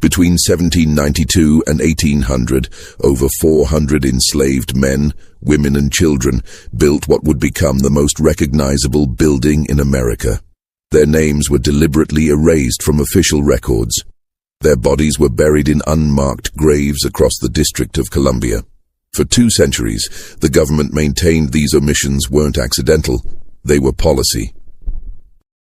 Between 1792 and 1800, over 400 enslaved men, women and children built what would become the most recognizable building in America. Their names were deliberately erased from official records. Their bodies were buried in unmarked graves across the District of Columbia. For 2 centuries, the government maintained these omissions weren't accidental, they were policy.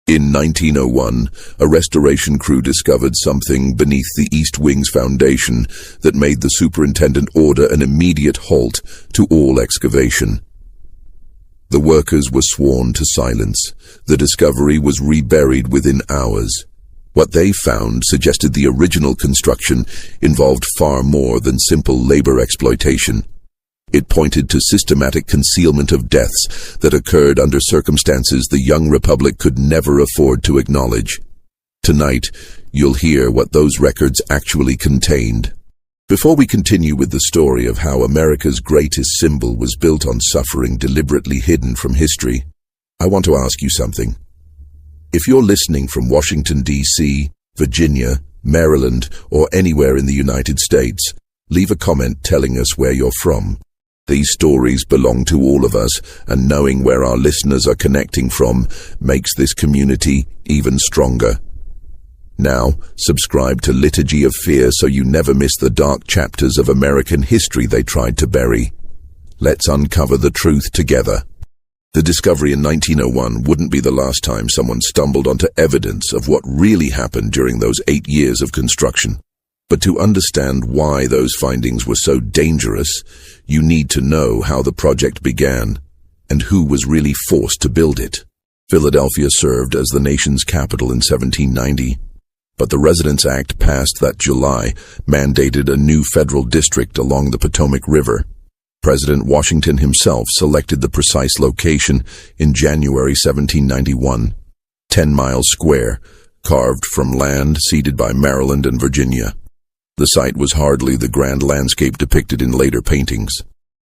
In 1901, a restoration crew discovered something beneath the East Wing's foundation that made the superintendent order an immediate halt to all excavation. The workers were sworn to silence. The discovery was reburied within hours. What they found suggested the original construction involved far more than simple labor exploitation. It pointed to systematic concealment of deaths that occurred under circumstances the young republic could never afford to acknowledge. Tonight, you'll hear what those records actually contained. Before we continue with the story of how America's greatest symbol was built on suffering deliberately hidden from history, I want to ask you something. If you're listening from Washington, D.C., Virginia, Maryland, or anywhere in the United States, leave a comment telling us where you're from. These stories belong to all of us, and knowing where our listeners are connecting from makes this community even stronger. Now, subscribe to Liturgy of Fear so you never miss the dark chapters of American history they tried to bury. Let's uncover the truth together. The discovery in 1901 wouldn't be the last time someone stumbled onto evidence of what really happened during those 8 years of construction. But to understand why those findings were so dangerous, you need to know how the project began and who was really forced to build it. Philadelphia served as the nation's capital in 1790, but the Residence Act passed that July mandated a new federal district along the Potomac River. President Washington himself selected the precise location in January 1791, 10 miles square, carved from land ceded by Maryland and Virginia. The site was hardly the grand landscape depicted in later paintings.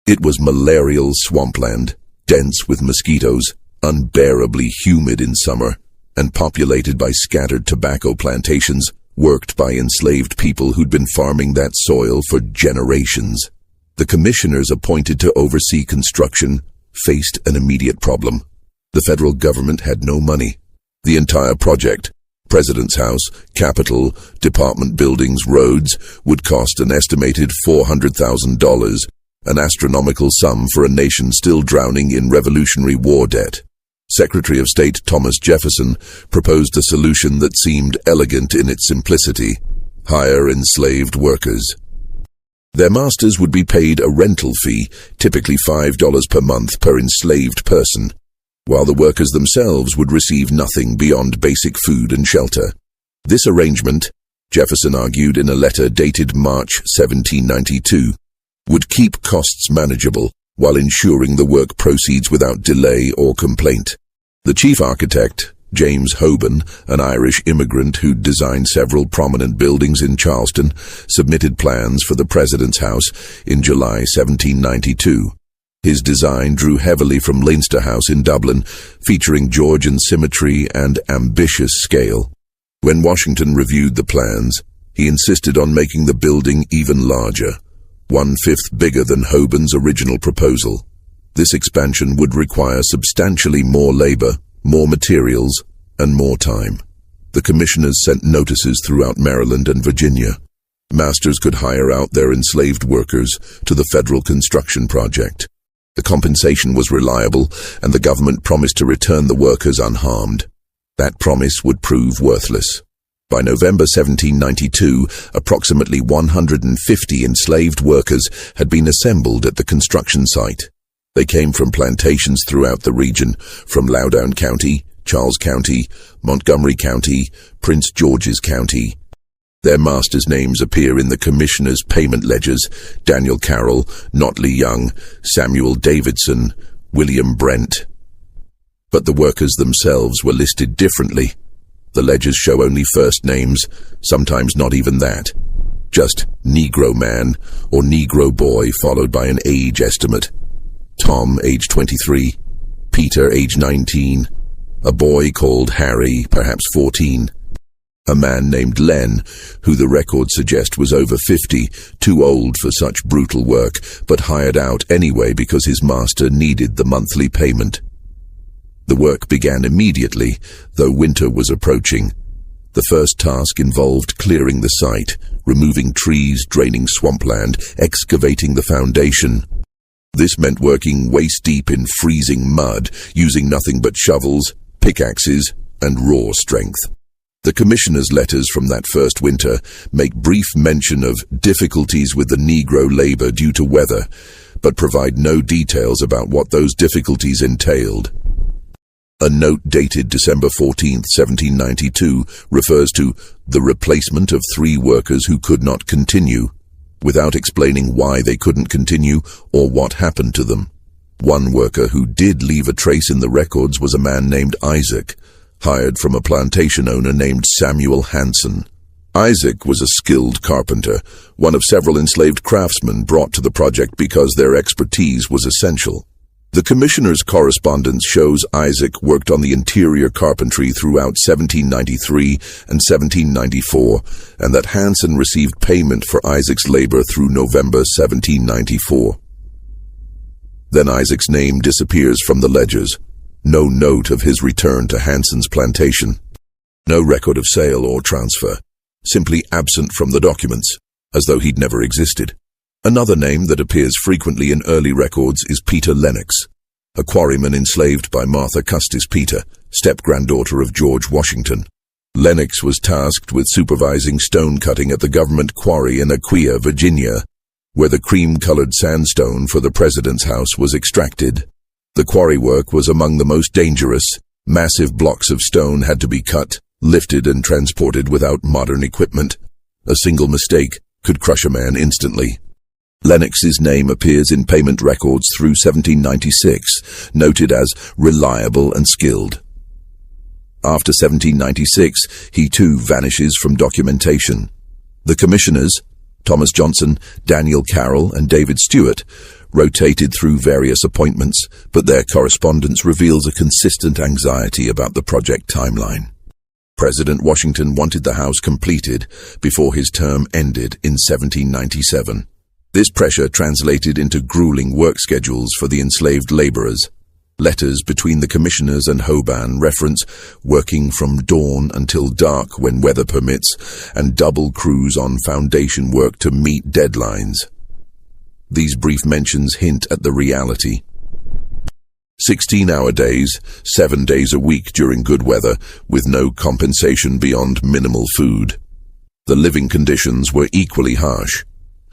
It was malarial swampland, dense with mosquitoes, unbearably humid in summer, and populated by scattered tobacco plantations worked by enslaved people who'd been farming that soil for generations. The commissioners appointed to oversee construction faced an immediate problem. The federal government had no money. The entire project, President's House, Capitol, department buildings, roads, would cost an estimated $400,000, an astronomical sum for a nation still drowning in Revolutionary War debt. Secretary of State Thomas Jefferson proposed a solution that seemed elegant in its simplicity: hire enslaved workers. Their masters would be paid a rental fee, typically $5 per month per enslaved person, while the workers themselves would receive nothing beyond basic food and shelter. This arrangement, Jefferson argued in a letter dated March 1792, would keep costs manageable while ensuring the work proceeds without delay or complaint. The chief architect, James Hoban, an Irish immigrant who'd designed several prominent buildings in Charleston, submitted plans for the President's House in July 1792. His design drew heavily from Leinster House in Dublin, featuring Georgian symmetry and ambitious scale. When Washington reviewed the plans, he insisted on making the building even larger, 1/5 bigger than Hoban's original proposal. This expansion would require substantially more labor, more materials, and more time. The commissioners sent notices throughout Maryland and Virginia. Masters could hire out their enslaved workers to the federal construction project. The compensation was reliable, and the government promised to return the workers unharmed. That promise would prove worthless. By November 1792, approximately 150 enslaved workers had been assembled at the construction site. They came from plantations throughout the region, from Loudoun County, Charles County, Montgomery County, Prince George's County. Their masters' names appear in the commissioners' payment ledgers: Daniel Carroll, Notley Young, Samuel Davidson, William Brent. But the workers themselves were listed differently. The ledgers show only first names, sometimes not even that. Just Negro Man or Negro Boy, followed by an age estimate. Tom, age 23, Peter, age 19, a boy called Harry, perhaps 14. A man named Len, who the records suggest was over 50, too old for such brutal work, but hired out anyway because his master needed the monthly payment. The work began immediately, though winter was approaching. The first task involved clearing the site, removing trees, draining swampland, excavating the foundation. This meant working waist-deep in freezing mud, using nothing but shovels, pickaxes, and raw strength. The commissioner's letters from that first winter make brief mention of difficulties with the Negro labor due to weather, but provide no details about what those difficulties entailed. A note dated December 14, 1792, refers to the replacement of 3 workers who could not continue, without explaining why they couldn't continue or what happened to them. One worker who did leave a trace in the records was a man named Isaac, hired from a plantation owner named Samuel Hanson. Isaac was a skilled carpenter, one of several enslaved craftsmen brought to the project because their expertise was essential. The commissioner's correspondence shows Isaac worked on the interior carpentry throughout 1793 and 1794, and that Hanson received payment for Isaac's labor through November 1794. Then Isaac's name disappears from the ledgers. No note of his return to Hanson's plantation. No record of sale or transfer. Simply absent from the documents, as though he'd never existed. Another name that appears frequently in early records is Peter Lennox, a quarryman enslaved by Martha Custis Peter, step-granddaughter of George Washington. Lennox was tasked with supervising stone cutting at the government quarry in Aquia, Virginia, where the cream-colored sandstone for the president's house was extracted. The quarry work was among the most dangerous. Massive blocks of stone had to be cut, lifted, and transported without modern equipment. A single mistake could crush a man instantly. Lennox's name appears in payment records through 1796, noted as reliable and skilled. After 1796, he too vanishes from documentation. The commissioners, Thomas Johnson, Daniel Carroll, and David Stewart, rotated through various appointments, but their correspondence reveals a consistent anxiety about the project timeline. President Washington wanted the house completed before his term ended in 1797. This pressure translated into grueling work schedules for the enslaved laborers. Letters between the commissioners and Hoban reference working from dawn until dark when weather permits, and double crews on foundation work to meet deadlines. These brief mentions hint at the reality. 16-hour days, 7 days a week during good weather, with no compensation beyond minimal food. The living conditions were equally harsh.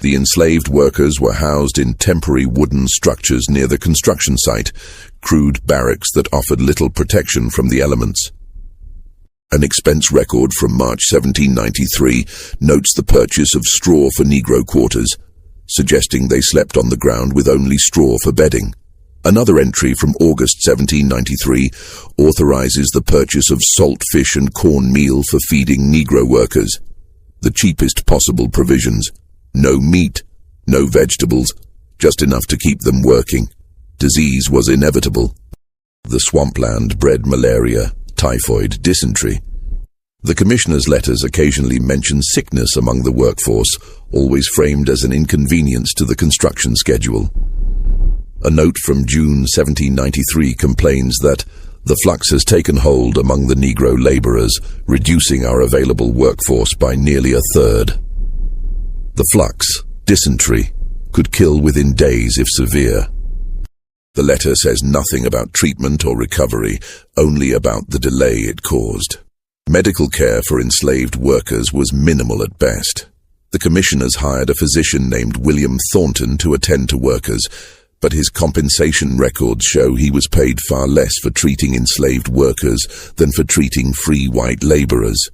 The enslaved workers were housed in temporary wooden structures near the construction site, crude barracks that offered little protection from the elements. An expense record from March 1793 notes the purchase of straw for Negro quarters, suggesting they slept on the ground with only straw for bedding. Another entry from August 1793 authorizes the purchase of salt fish and corn meal for feeding Negro workers. The cheapest possible provisions. No meat, no vegetables, just enough to keep them working. Disease was inevitable. The swampland bred malaria, typhoid, dysentery. The commissioner's letters occasionally mention sickness among the workforce, always framed as an inconvenience to the construction schedule. A note from June 1793 complains that the flux has taken hold among the Negro laborers, reducing our available workforce by nearly a third. The flux, dysentery, could kill within days if severe. The letter says nothing about treatment or recovery, only about the delay it caused. Medical care for enslaved workers was minimal at best. The commissioners hired a physician named William Thornton to attend to workers, but his compensation records show he was paid far less for treating enslaved workers than for treating free white laborers.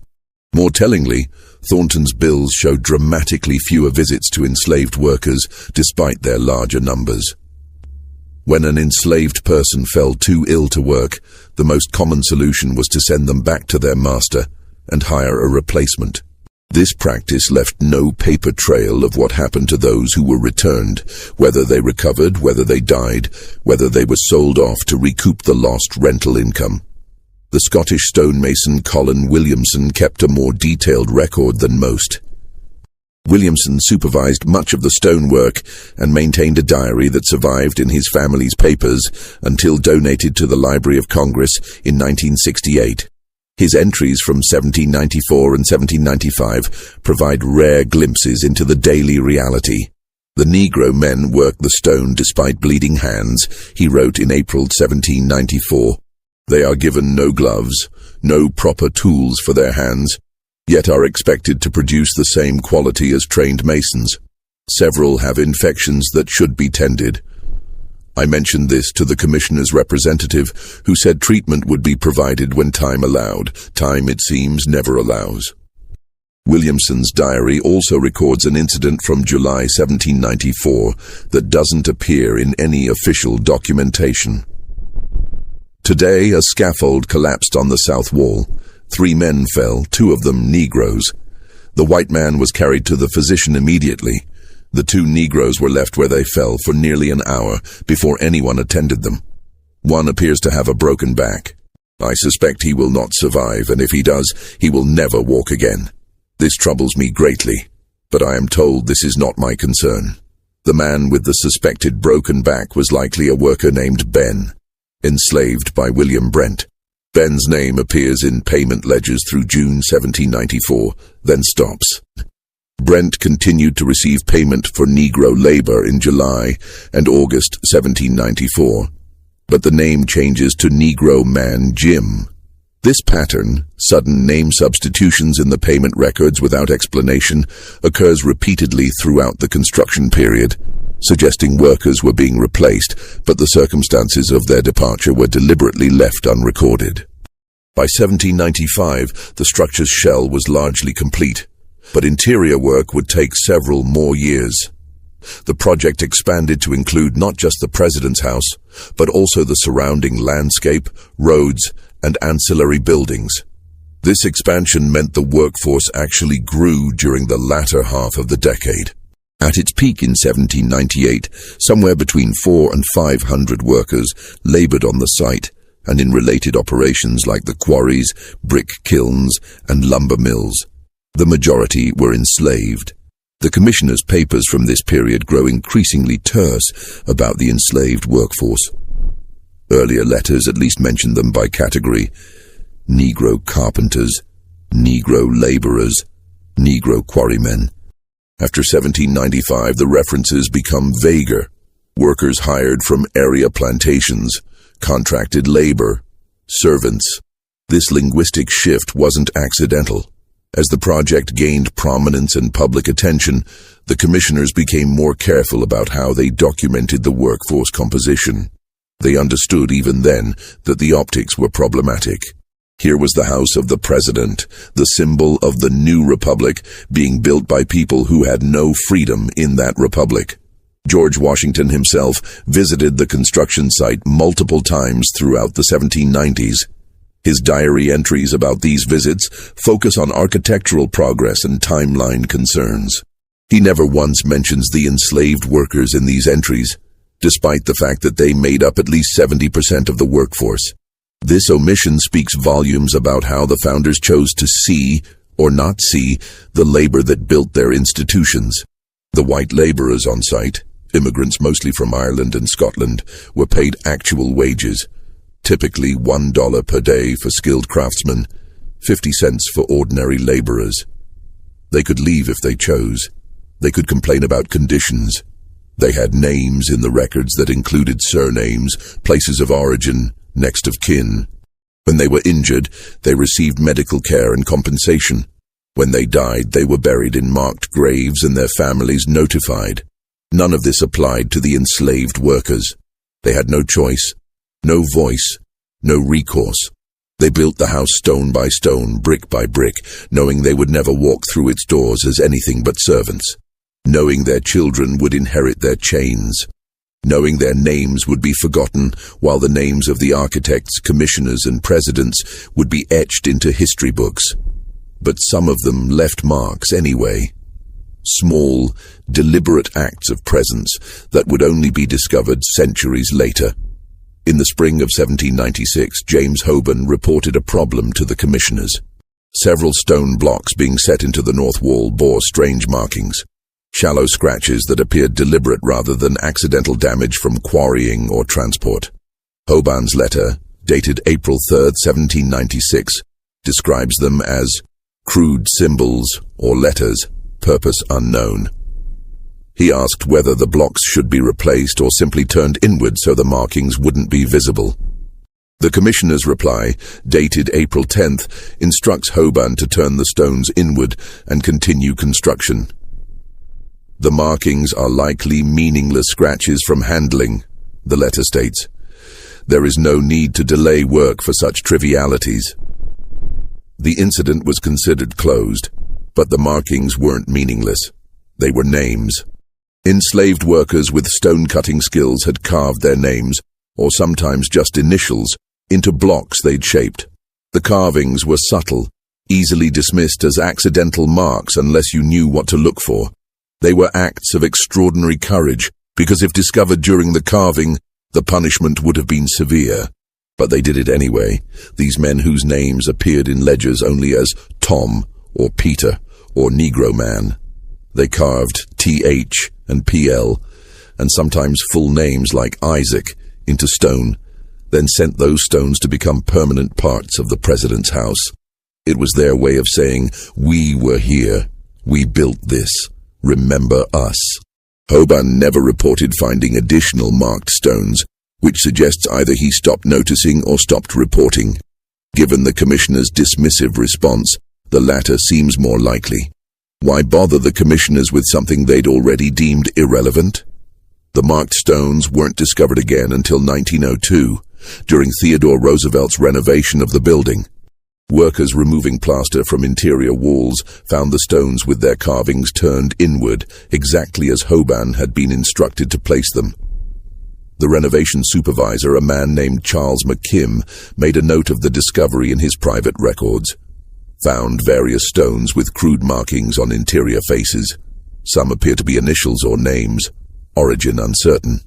More tellingly, Thornton's bills show dramatically fewer visits to enslaved workers despite their larger numbers. When an enslaved person fell too ill to work, the most common solution was to send them back to their master and hire a replacement. This practice left no paper trail of what happened to those who were returned, whether they recovered, whether they died, whether they were sold off to recoup the lost rental income. The Scottish stonemason Colin Williamson kept a more detailed record than most. Williamson supervised much of the stonework and maintained a diary that survived in his family's papers until donated to the Library of Congress in 1968. His entries from 1794 and 1795 provide rare glimpses into the daily reality. The Negro men work the stone despite bleeding hands, he wrote in April 1794. They are given no gloves, no proper tools for their hands, yet are expected to produce the same quality as trained masons. Several have infections that should be tended. I mentioned this to the commissioner's representative, who said treatment would be provided when time allowed. Time, it seems, never allows. Williamson's diary also records an incident from July 1794 that doesn't appear in any official documentation. Today, a scaffold collapsed on the south wall. 3 men fell, 2 of them Negroes. The white man was carried to the physician immediately. The 2 Negroes were left where they fell for nearly an hour before anyone attended them. One appears to have a broken back. I suspect he will not survive, and if he does, he will never walk again. This troubles me greatly, but I am told this is not my concern. The man with the suspected broken back was likely a worker named Ben, enslaved by William Brent. Ben's name appears in payment ledgers through June 1794, then stops. Brent continued to receive payment for Negro labor in July and August 1794, but the name changes to Negro Man Jim. This pattern, sudden name substitutions in the payment records without explanation, occurs repeatedly throughout the construction period, suggesting workers were being replaced, but the circumstances of their departure were deliberately left unrecorded. By 1795, the structure's shell was largely complete, but interior work would take several more years. The project expanded to include not just the president's house, but also the surrounding landscape, roads, and ancillary buildings. This expansion meant the workforce actually grew during the latter half of the decade. At its peak in 1798, somewhere between 400 and 500 workers labored on the site and in related operations like the quarries, brick kilns, and lumber mills. The majority were enslaved. The commissioner's papers from this period grow increasingly terse about the enslaved workforce. Earlier letters at least mentioned them by category: Negro carpenters, Negro laborers, Negro quarrymen. After 1795, the references become vaguer. Workers hired from area plantations, contracted labor, servants. This linguistic shift wasn't accidental. As the project gained prominence and public attention, the commissioners became more careful about how they documented the workforce composition. They understood even then that the optics were problematic. Here was the house of the president, the symbol of the new republic, being built by people who had no freedom in that republic. George Washington himself visited the construction site multiple times throughout the 1790s. His diary entries about these visits focus on architectural progress and timeline concerns. He never once mentions the enslaved workers in these entries, despite the fact that they made up at least 70% of the workforce. This omission speaks volumes about how the founders chose to see, or not see, the labor that built their institutions. The white laborers on site, immigrants mostly from Ireland and Scotland, were paid actual wages, typically $1 per day for skilled craftsmen, 50 cents for ordinary laborers. They could leave if they chose. They could complain about conditions. They had names in the records that included surnames, places of origin, next of kin. When they were injured, they received medical care and compensation. When they died, they were buried in marked graves and their families notified. None of this applied to the enslaved workers. They had no choice, no voice, no recourse. They built the house stone by stone, brick by brick, knowing they would never walk through its doors as anything but servants, knowing their children would inherit their chains, knowing their names would be forgotten while the names of the architects, commissioners, and presidents would be etched into history books. But some of them left marks anyway. Small, deliberate acts of presence that would only be discovered centuries later. In the spring of 1796, James Hoban reported a problem to the commissioners. Several stone blocks being set into the north wall bore strange markings, shallow scratches that appeared deliberate rather than accidental damage from quarrying or transport. Hoban's letter, dated April 3, 1796, describes them as crude symbols or letters, purpose unknown. He asked whether the blocks should be replaced or simply turned inward so the markings wouldn't be visible. The commissioner's reply, dated April 10th, instructs Hoban to turn the stones inward and continue construction. The markings are likely meaningless scratches from handling, the letter states. There is no need to delay work for such trivialities. The incident was considered closed, but the markings weren't meaningless. They were names. Enslaved workers with stone-cutting skills had carved their names, or sometimes just initials, into blocks they'd shaped. The carvings were subtle, easily dismissed as accidental marks unless you knew what to look for. They were acts of extraordinary courage, because if discovered during the carving, the punishment would have been severe. But they did it anyway, these men whose names appeared in ledgers only as Tom, or Peter, or Negro Man. They carved T.H. and P.L., and sometimes full names like Isaac, into stone, then sent those stones to become permanent parts of the president's house. It was their way of saying, "We were here. We built this. Remember us." Hoban never reported finding additional marked stones, which suggests either he stopped noticing or stopped reporting. Given the commissioner's dismissive response, the latter seems more likely. Why bother the commissioners with something they'd already deemed irrelevant? The marked stones weren't discovered again until 1902, during Theodore Roosevelt's renovation of the building. Workers removing plaster from interior walls found the stones with their carvings turned inward, exactly as Hoban had been instructed to place them. The renovation supervisor, a man named Charles McKim, made a note of the discovery in his private records. Found various stones with crude markings on interior faces. Some appear to be initials or names, origin uncertain.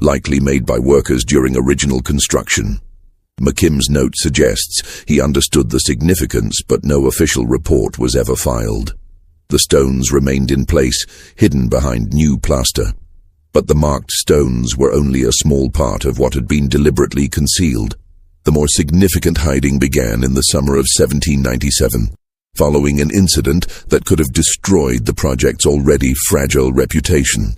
Likely made by workers during original construction. McKim's note suggests he understood the significance, but no official report was ever filed. The stones remained in place, hidden behind new plaster. But the marked stones were only a small part of what had been deliberately concealed. The more significant hiding began in the summer of 1797, following an incident that could have destroyed the project's already fragile reputation.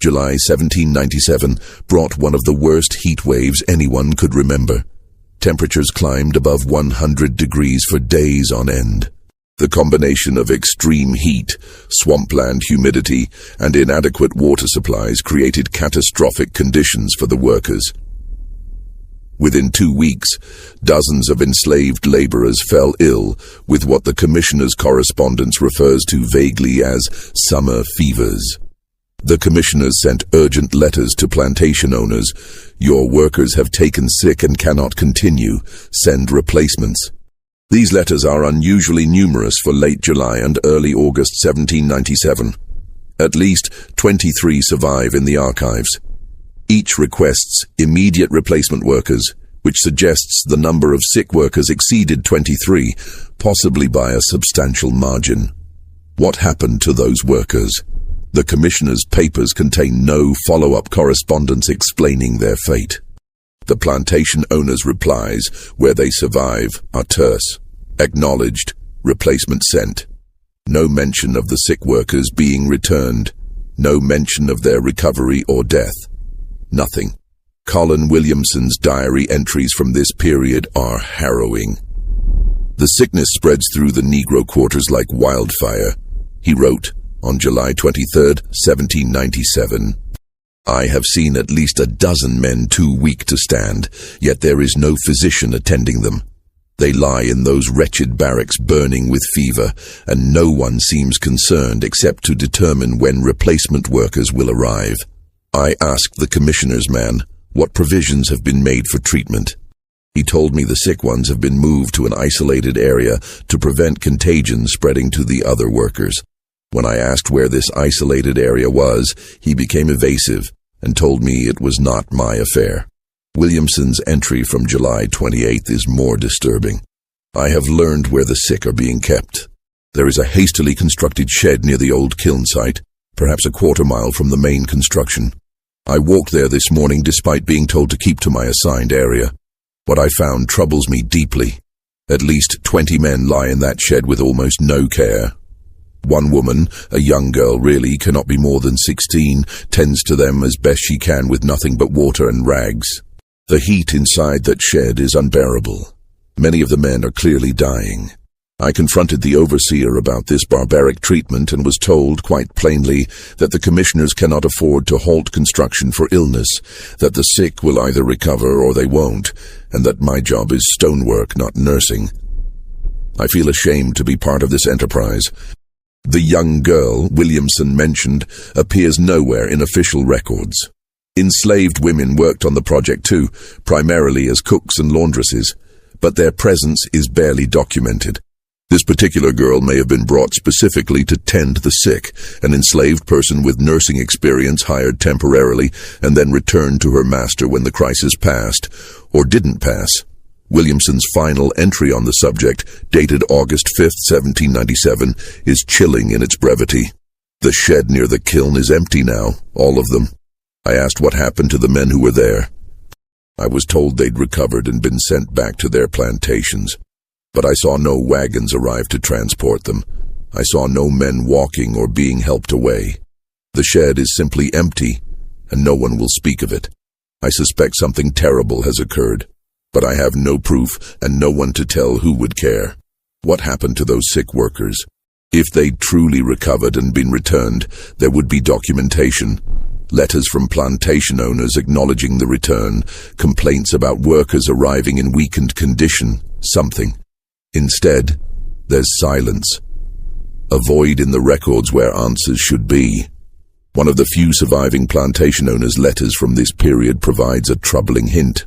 July 1797 brought one of the worst heat waves anyone could remember. Temperatures climbed above 100 degrees for days on end. The combination of extreme heat, swampland humidity, and inadequate water supplies created catastrophic conditions for the workers. Within 2 weeks, dozens of enslaved laborers fell ill with what the commissioner's correspondence refers to vaguely as summer fevers. The commissioners sent urgent letters to plantation owners. "Your workers have taken sick and cannot continue. Send replacements." These letters are unusually numerous for late July and early August 1797. At least 23 survive in the archives. Each requests immediate replacement workers, which suggests the number of sick workers exceeded 23, possibly by a substantial margin. What happened to those workers? The commissioner's papers contain no follow-up correspondence explaining their fate. The plantation owners' replies, where they survive, are terse. Acknowledged, replacement sent. No mention of the sick workers being returned. No mention of their recovery or death. Nothing. Colin Williamson's diary entries from this period are harrowing. The sickness spreads through the Negro quarters like wildfire. He wrote, on July 23, 1797, "I have seen at least a dozen men too weak to stand, yet there is no physician attending them. They lie in those wretched barracks burning with fever, and no one seems concerned except to determine when replacement workers will arrive. I asked the commissioner's man what provisions have been made for treatment. He told me the sick ones have been moved to an isolated area to prevent contagion spreading to the other workers. When I asked where this isolated area was, he became evasive and told me it was not my affair. Williamson's entry from July 28th is more disturbing. I have learned where the sick are being kept. There is a hastily constructed shed near the old kiln site, perhaps a quarter-mile from the main construction. I walked there this morning despite being told to keep to my assigned area. What I found troubles me deeply. At least 20 men lie in that shed with almost no care. One woman, a young girl really, cannot be more than 16, tends to them as best she can with nothing but water and rags. The heat inside that shed is unbearable. Many of the men are clearly dying. I confronted the overseer about this barbaric treatment and was told, quite plainly, that the commissioners cannot afford to halt construction for illness, that the sick will either recover or they won't, and that my job is stonework, not nursing. I feel ashamed to be part of this enterprise. The young girl Williamson mentioned appears nowhere in official records. Enslaved women worked on the project too, primarily as cooks and laundresses, but their presence is barely documented. This particular girl may have been brought specifically to tend the sick, an enslaved person with nursing experience hired temporarily and then returned to her master when the crisis passed, or didn't pass. Williamson's final entry on the subject, dated August 5th, 1797, is chilling in its brevity. The shed near the kiln is empty now, all of them. I asked what happened to the men who were there. I was told they'd recovered and been sent back to their plantations. But I saw no wagons arrive to transport them. I saw no men walking or being helped away. The shed is simply empty, and no one will speak of it. I suspect something terrible has occurred, but I have no proof and no one to tell who would care. What happened to those sick workers? If they'd truly recovered and been returned, there would be documentation. Letters from plantation owners acknowledging the return, complaints about workers arriving in weakened condition, something. Instead, there's silence. A void in the records where answers should be. One of the few surviving plantation owners' letters from this period provides a troubling hint.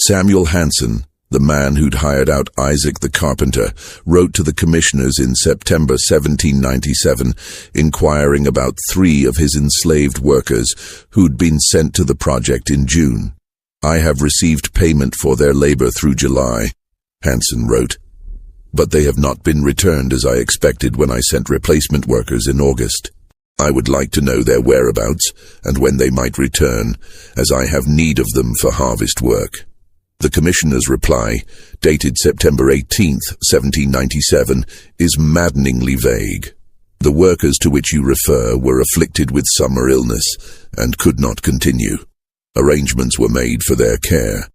Samuel Hansen, the man who'd hired out Isaac the carpenter, wrote to the commissioners in September 1797, inquiring about 3 of his enslaved workers who'd been sent to the project in June. "I have received payment for their labor through July," Hansen wrote. "But they have not been returned as I expected when I sent replacement workers in August. I would like to know their whereabouts and when they might return, as I have need of them for harvest work." The commissioner's reply, dated September 18th, 1797, is maddeningly vague. "The workers to which you refer were afflicted with summer illness and could not continue. Arrangements were made for their care.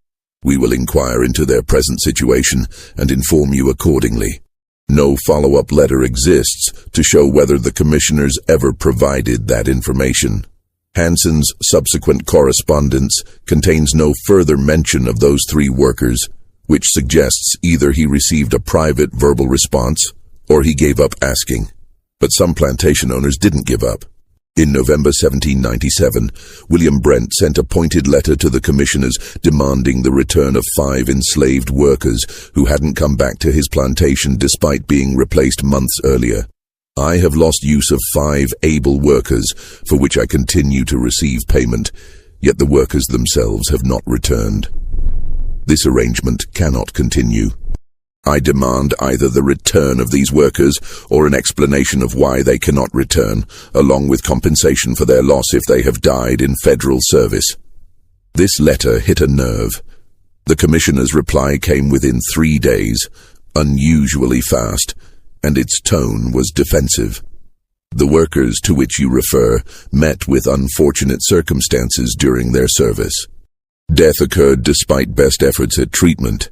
We will inquire into their present situation and inform you accordingly." No follow-up letter exists to show whether the commissioners ever provided that information. Hansen's subsequent correspondence contains no further mention of those 3 workers, which suggests either he received a private verbal response or he gave up asking. But some plantation owners didn't give up. In November 1797, William Brent sent a pointed letter to the commissioners demanding the return of 5 enslaved workers who hadn't come back to his plantation despite being replaced months earlier. "I have lost use of 5 able workers, for which I continue to receive payment, yet the workers themselves have not returned. This arrangement cannot continue. I demand either the return of these workers or an explanation of why they cannot return, along with compensation for their loss if they have died in federal service." This letter hit a nerve. The commissioner's reply came within 3 days, unusually fast, and its tone was defensive. "The workers to which you refer met with unfortunate circumstances during their service. Death occurred despite best efforts at treatment.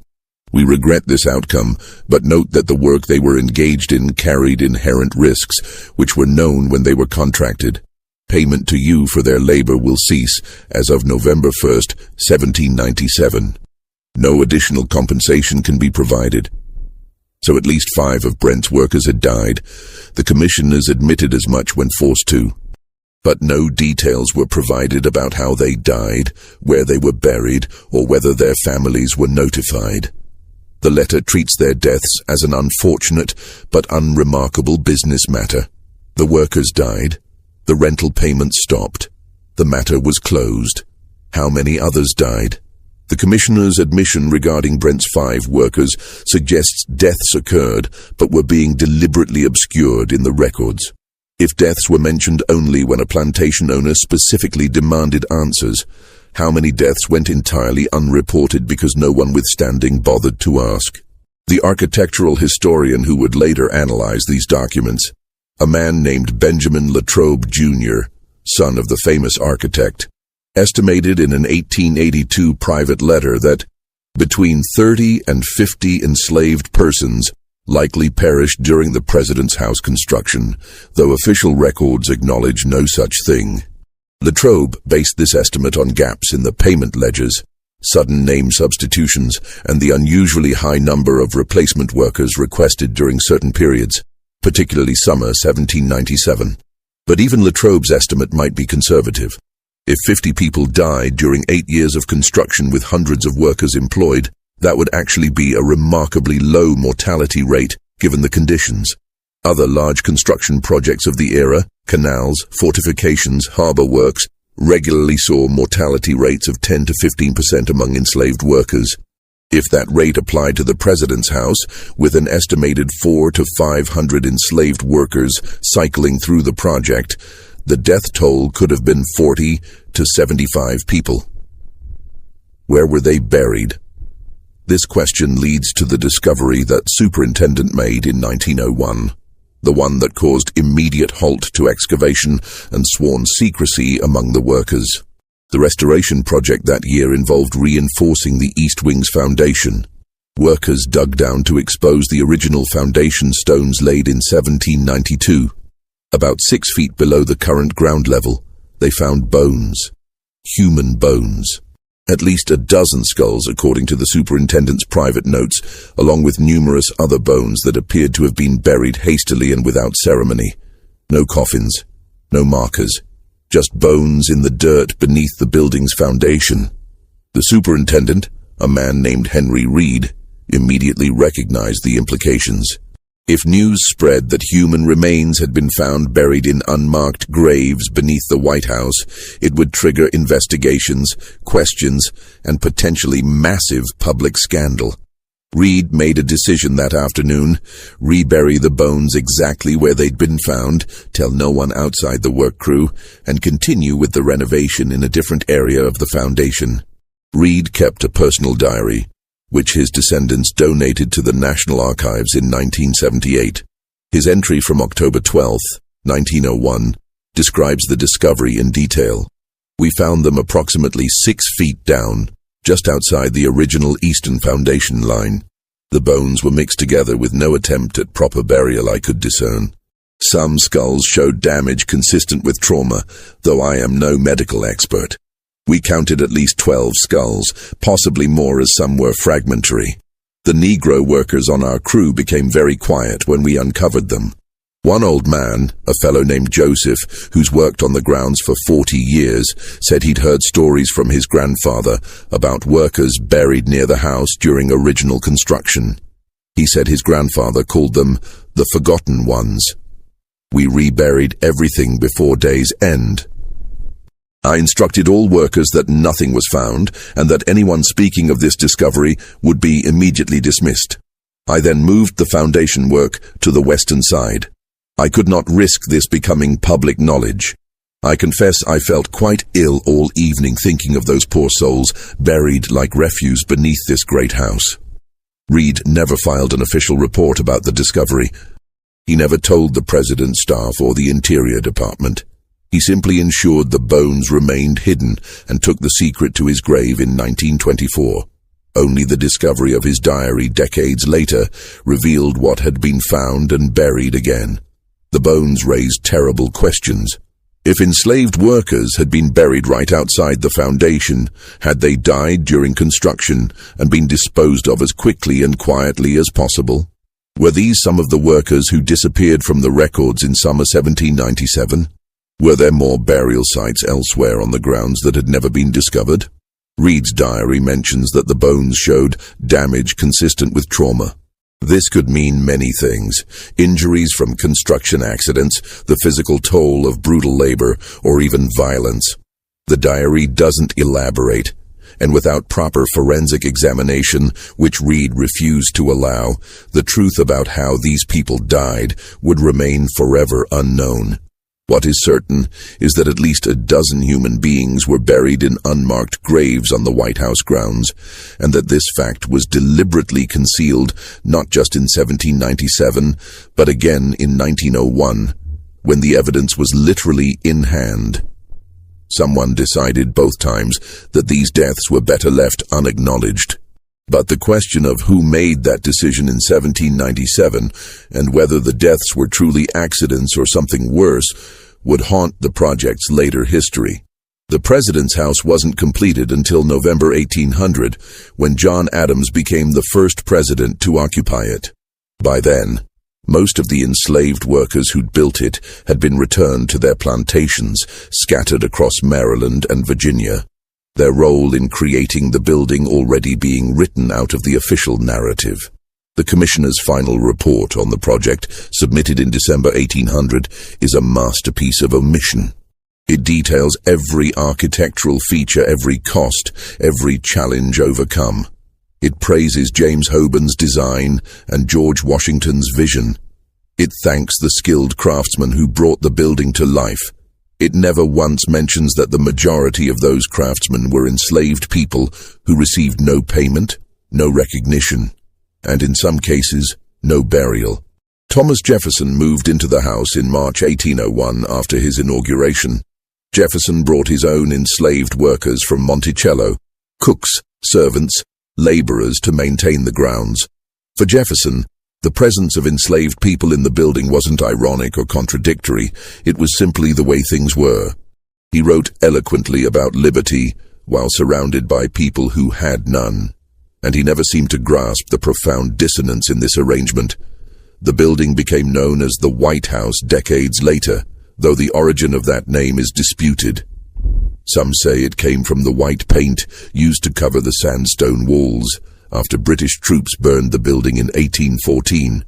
We regret this outcome, but note that the work they were engaged in carried inherent risks, which were known when they were contracted. Payment to you for their labor will cease as of November 1st, 1797. No additional compensation can be provided." So at least 5 of Brent's workers had died. The commissioners admitted as much when forced to. But no details were provided about how they died, where they were buried, or whether their families were notified. The letter treats their deaths as an unfortunate but unremarkable business matter. The workers died. The rental payments stopped. The matter was closed. How many others died? The commissioner's admission regarding Brent's 5 workers suggests deaths occurred but were being deliberately obscured in the records. If deaths were mentioned only when a plantation owner specifically demanded answers, how many deaths went entirely unreported because no one withstanding bothered to ask? The architectural historian who would later analyze these documents, a man named Benjamin Latrobe Jr., son of the famous architect, estimated in an 1882 private letter that between 30 and 50 enslaved persons likely perished during the president's house construction, though official records acknowledge no such thing. Latrobe based this estimate on gaps in the payment ledgers, sudden name substitutions, and the unusually high number of replacement workers requested during certain periods, particularly summer 1797. But even Latrobe's estimate might be conservative. If 50 people died during 8 years of construction with hundreds of workers employed, that would actually be a remarkably low mortality rate given the conditions. Other large construction projects of the era, canals, fortifications, harbor works, regularly saw mortality rates of 10 to 15% among enslaved workers. If that rate applied to the president's house, with an estimated 400 to 500 enslaved workers cycling through the project, the death toll could have been 40 to 75 people. Where were they buried? This question leads to the discovery that superintendent made in 1901, the one that caused immediate halt to excavation and sworn secrecy among the workers. The restoration project that year involved reinforcing the East Wing's foundation. Workers dug down to expose the original foundation stones laid in 1792. About 6 feet below the current ground level, they found bones. Human bones. At least a dozen skulls, according to the superintendent's private notes, along with numerous other bones that appeared to have been buried hastily and without ceremony. No coffins, no markers, just bones in the dirt beneath the building's foundation. The superintendent, a man named Henry Reed, immediately recognized the implications. If news spread that human remains had been found buried in unmarked graves beneath the White House, it would trigger investigations, questions, and potentially massive public scandal. Reed made a decision that afternoon: rebury the bones exactly where they'd been found, tell no one outside the work crew, and continue with the renovation in a different area of the foundation. Reed kept a personal diary, which his descendants donated to the National Archives in 1978. His entry from October 12, 1901, describes the discovery in detail. We found them approximately 6 feet down, just outside the original eastern foundation line. The bones were mixed together with no attempt at proper burial I could discern. Some skulls showed damage consistent with trauma, though I am no medical expert. We counted at least 12 skulls, possibly more as some were fragmentary. The Negro workers on our crew became very quiet when we uncovered them. One old man, a fellow named Joseph, who's worked on the grounds for 40 years, said he'd heard stories from his grandfather about workers buried near the house during original construction. He said his grandfather called them the Forgotten Ones. We reburied everything before day's end. I instructed all workers that nothing was found, and that anyone speaking of this discovery would be immediately dismissed. I then moved the foundation work to the western side. I could not risk this becoming public knowledge. I confess I felt quite ill all evening thinking of those poor souls buried like refuse beneath this great house. Reed never filed an official report about the discovery. He never told the President's staff or the Interior Department. He simply ensured the bones remained hidden and took the secret to his grave in 1924. Only the discovery of his diary decades later revealed what had been found and buried again. The bones raised terrible questions. If enslaved workers had been buried right outside the foundation, had they died during construction and been disposed of as quickly and quietly as possible? Were these some of the workers who disappeared from the records in summer 1797? Were there more burial sites elsewhere on the grounds that had never been discovered? Reed's diary mentions that the bones showed damage consistent with trauma. This could mean many things: injuries from construction accidents, the physical toll of brutal labor, or even violence. The diary doesn't elaborate. and without proper forensic examination, which Reed refused to allow, the truth about how these people died would remain forever unknown. What is certain is that at least a dozen human beings were buried in unmarked graves on the White House grounds, and that this fact was deliberately concealed not just in 1797, but again in 1901, when the evidence was literally in hand. Someone decided both times that these deaths were better left unacknowledged. But the question of who made that decision in 1797 and whether the deaths were truly accidents or something worse would haunt the project's later history. The President's House wasn't completed until November 1800, when John Adams became the first president to occupy it. By then, most of the enslaved workers who'd built it had been returned to their plantations, scattered across Maryland and Virginia, their role in creating the building already being written out of the official narrative. The Commissioner's final report on the project, submitted in December 1800, is a masterpiece of omission. It details every architectural feature, every cost, every challenge overcome. It praises James Hobin's design and George Washington's vision. It thanks the skilled craftsmen who brought the building to life. It never once mentions that the majority of those craftsmen were enslaved people who received no payment, no recognition, and in some cases, no burial. Thomas Jefferson moved into the house in March 1801 after his inauguration. Jefferson brought his own enslaved workers from Monticello, cooks, servants, laborers to maintain the grounds. For Jefferson, the presence of enslaved people in the building wasn't ironic or contradictory, it was simply the way things were. He wrote eloquently about liberty while surrounded by people who had none, and he never seemed to grasp the profound dissonance in this arrangement. The building became known as the White House decades later, though the origin of that name is disputed. Some say it came from the white paint used to cover the sandstone walls after British troops burned the building in 1814.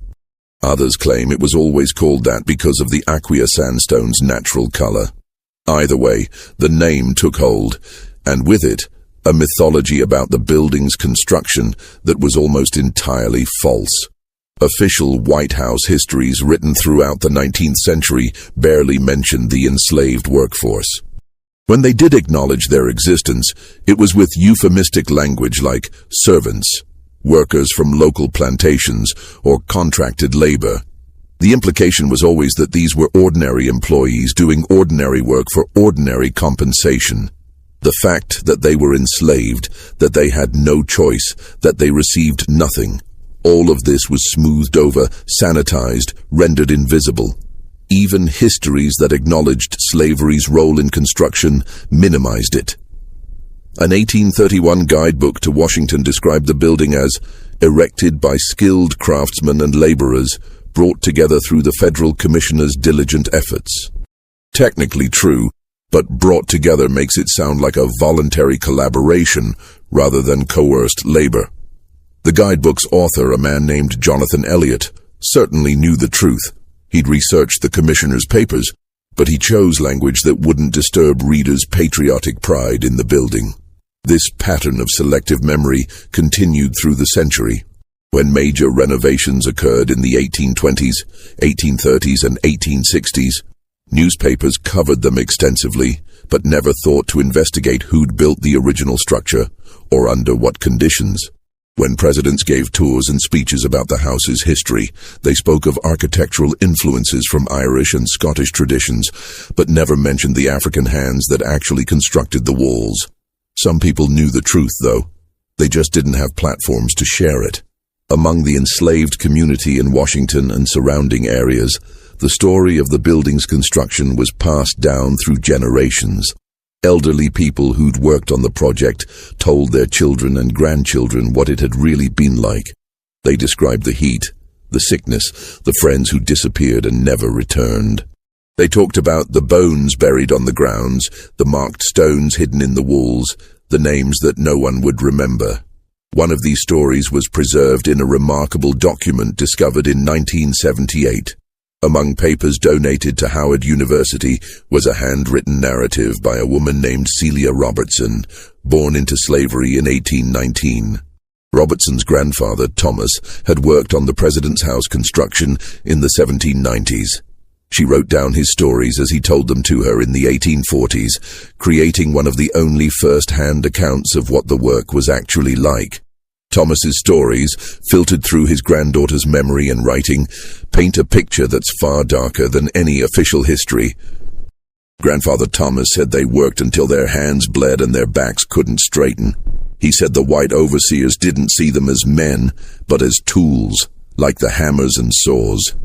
Others claim it was always called that because of the aqueous sandstone's natural color. Either way, the name took hold, and with it, a mythology about the building's construction that was almost entirely false. Official White House histories written throughout the 19th century barely mentioned the enslaved workforce. When they did acknowledge their existence, it was with euphemistic language like servants, workers from local plantations, or contracted labor. The implication was always that these were ordinary employees doing ordinary work for ordinary compensation. The fact that they were enslaved, that they had no choice, that they received nothing, all of this was smoothed over, sanitized, rendered invisible. Even histories that acknowledged slavery's role in construction minimized it. An 1831 guidebook to Washington described the building as erected by skilled craftsmen and laborers, brought together through the federal commissioner's diligent efforts. Technically true, but brought together makes it sound like a voluntary collaboration rather than coerced labor. The guidebook's author, a man named Jonathan Elliott, certainly knew the truth. He'd researched the commissioner's papers, but he chose language that wouldn't disturb readers' patriotic pride in the building. This pattern of selective memory continued through the century. When major renovations occurred in the 1820s, 1830s, and 1860s, newspapers covered them extensively, but never thought to investigate who'd built the original structure or under what conditions. When presidents gave tours and speeches about the house's history, they spoke of architectural influences from Irish and Scottish traditions, but never mentioned the African hands that actually constructed the walls. Some people knew the truth, though. They just didn't have platforms to share it. Among the enslaved community in Washington and surrounding areas, the story of the building's construction was passed down through generations. Elderly people who'd worked on the project told their children and grandchildren what it had really been like. They described the heat, the sickness, the friends who disappeared and never returned. They talked about the bones buried on the grounds, the marked stones hidden in the walls, the names that no one would remember. One of these stories was preserved in a remarkable document discovered in 1978. Among papers donated to Howard University was a handwritten narrative by a woman named Celia Robertson, born into slavery in 1819. Robertson's grandfather, Thomas, had worked on the President's House construction in the 1790s. She wrote down his stories as he told them to her in the 1840s, creating one of the only first-hand accounts of what the work was actually like. Thomas's stories, filtered through his granddaughter's memory and writing, paint a picture that's far darker than any official history. Grandfather Thomas said they worked until their hands bled and their backs couldn't straighten. He said the white overseers didn't see them as men, but as tools, like the hammers and saws.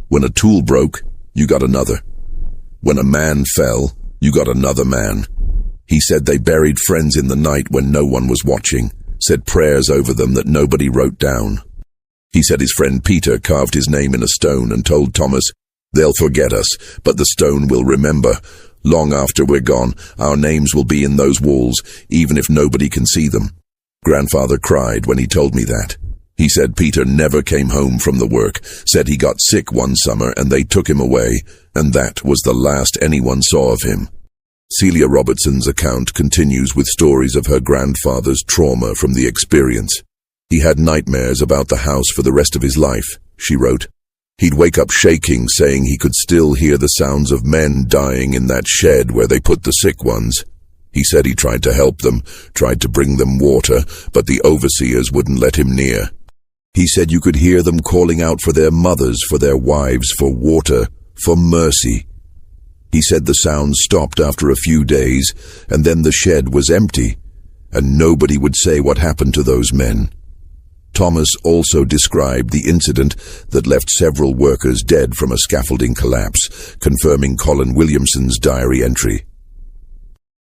When a tool broke, you got another. When a man fell, you got another man. He said they buried friends in the night when no one was watching, said prayers over them that nobody wrote down. He said his friend Peter carved his name in a stone and told Thomas, "They'll forget us, but the stone will remember. Long after we're gone, our names will be in those walls, even if nobody can see them." Grandfather cried when he told me that. He said Peter never came home from the work, said he got sick one summer and they took him away, and that was the last anyone saw of him. Celia Robertson's account continues with stories of her grandfather's trauma from the experience. "He had nightmares about the house for the rest of his life," she wrote. "He'd wake up shaking, saying he could still hear the sounds of men dying in that shed where they put the sick ones. He said he tried to help them, tried to bring them water, but the overseers wouldn't let him near. He said you could hear them calling out for their mothers, for their wives, for water, for mercy. He said the sound stopped after a few days, and then the shed was empty, and nobody would say what happened to those men." Thomas also described the incident that left several workers dead from a scaffolding collapse, confirming Colin Williamson's diary entry.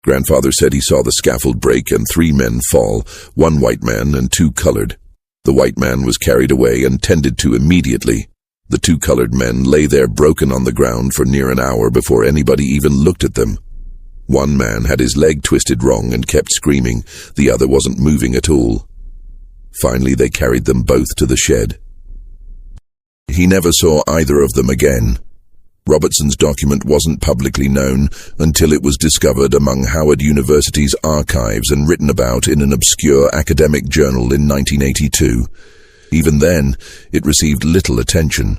Grandfather said he saw the scaffold break and 3 men fall, 1 white man and 2 colored. The white man was carried away and tended to immediately. The 2 colored men lay there broken on the ground for near an hour before anybody even looked at them. 1 man had his leg twisted wrong and kept screaming. The other wasn't moving at all. Finally, they carried them both to the shed. He never saw either of them again. Robertson's document wasn't publicly known until it was discovered among Howard University's archives and written about in an obscure academic journal in 1982. Even then, it received little attention.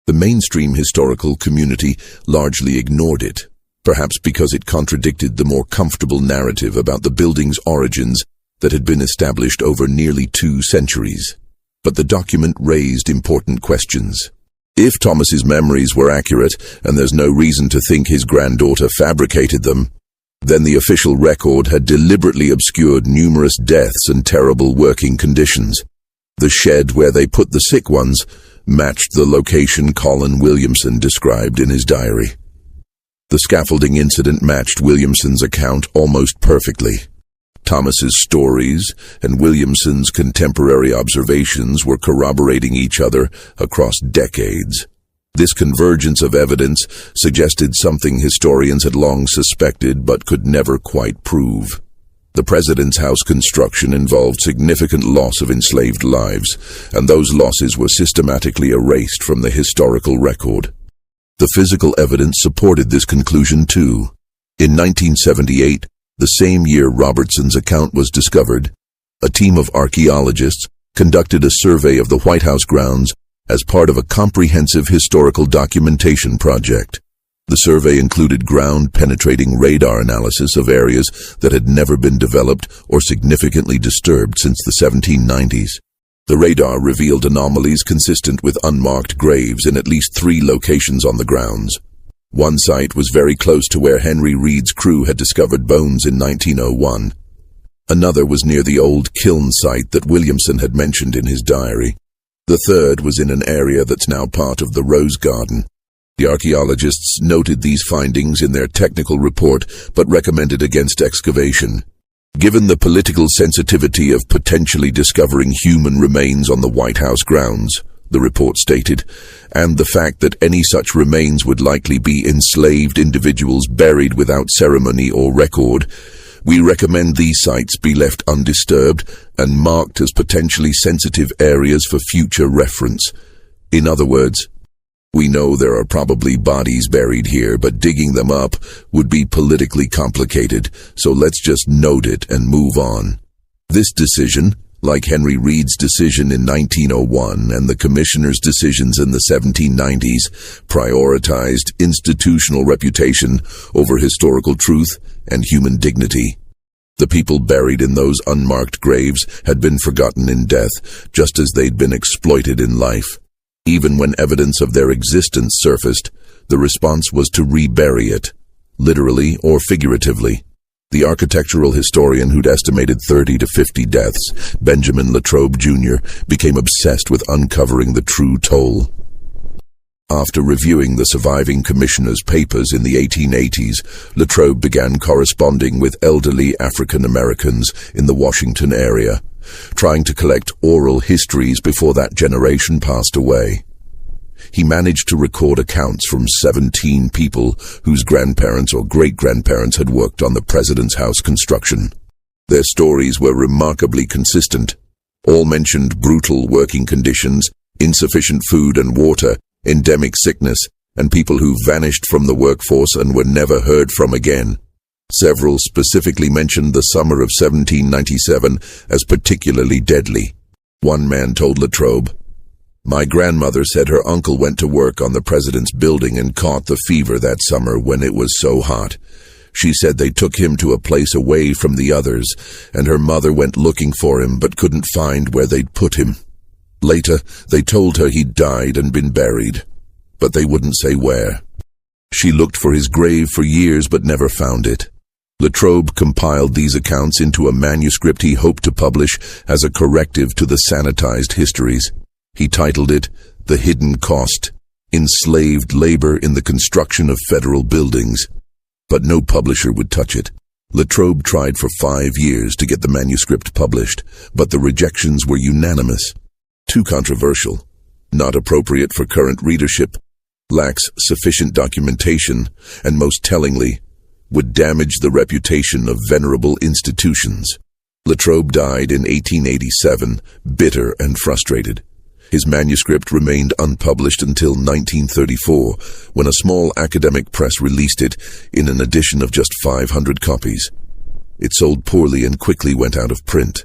The mainstream historical community largely ignored it, perhaps because it contradicted the more comfortable narrative about the building's origins that had been established over nearly 2 centuries. But the document raised important questions. If Thomas's memories were accurate, and there's no reason to think his granddaughter fabricated them, then the official record had deliberately obscured numerous deaths and terrible working conditions. The shed where they put the sick ones matched the location Colin Williamson described in his diary. The scaffolding incident matched Williamson's account almost perfectly. Thomas's stories and Williamson's contemporary observations were corroborating each other across decades. This convergence of evidence suggested something historians had long suspected but could never quite prove. The President's House construction involved significant loss of enslaved lives, and those losses were systematically erased from the historical record. The physical evidence supported this conclusion too. In 1978, the same year Robertson's account was discovered, a team of archaeologists conducted a survey of the White House grounds as part of a comprehensive historical documentation project. The survey included ground-penetrating radar analysis of areas that had never been developed or significantly disturbed since the 1790s. The radar revealed anomalies consistent with unmarked graves in at least 3 locations on the grounds. One site was very close to where Henry Reed's crew had discovered bones in 1901. Another was near the old kiln site that Williamson had mentioned in his diary. The third was in an area that's now part of the Rose Garden. The archaeologists noted these findings in their technical report, but recommended against excavation. Given the political sensitivity of potentially discovering human remains on the White House grounds, the report stated, and the fact that any such remains would likely be enslaved individuals buried without ceremony or record, we recommend these sites be left undisturbed and marked as potentially sensitive areas for future reference. In other words, We know there are probably bodies buried here, but digging them up would be politically complicated, so let's just note it and move on. This decision, like Henry Reed's decision in 1901 and the Commissioner's decisions in the 1790s, prioritized institutional reputation over historical truth and human dignity. The people buried in those unmarked graves had been forgotten in death, just as they'd been exploited in life. Even when evidence of their existence surfaced, the response was to rebury it, literally or figuratively. The architectural historian who'd estimated 30 to 50 deaths, Benjamin Latrobe Jr., became obsessed with uncovering the true toll. After reviewing the surviving commissioner's papers in the 1880s, Latrobe began corresponding with elderly African Americans in the Washington area, trying to collect oral histories before that generation passed away. He managed to record accounts from 17 people whose grandparents or great-grandparents had worked on the president's house construction. Their stories were remarkably consistent. All mentioned brutal working conditions, insufficient food and water, endemic sickness, and people who vanished from the workforce and were never heard from again. Several specifically mentioned the summer of 1797 as particularly deadly. One man told Latrobe, "My grandmother said her uncle went to work on the president's building and caught the fever that summer when it was so hot. She said they took him to a place away from the others, and her mother went looking for him but couldn't find where they'd put him. Later, they told her he'd died and been buried, but they wouldn't say where. She looked for his grave for years but never found it." Latrobe compiled these accounts into a manuscript he hoped to publish as a corrective to the sanitized histories. He titled it, "The Hidden Cost: Enslaved Labor in the Construction of Federal Buildings." But no publisher would touch it. Latrobe tried for 5 years to get the manuscript published, but the rejections were unanimous. Too controversial, not appropriate for current readership, lacks sufficient documentation, and most tellingly, would damage the reputation of venerable institutions. Latrobe died in 1887, bitter and frustrated. His manuscript remained unpublished until 1934, when a small academic press released it in an edition of just 500 copies. It sold poorly and quickly went out of print.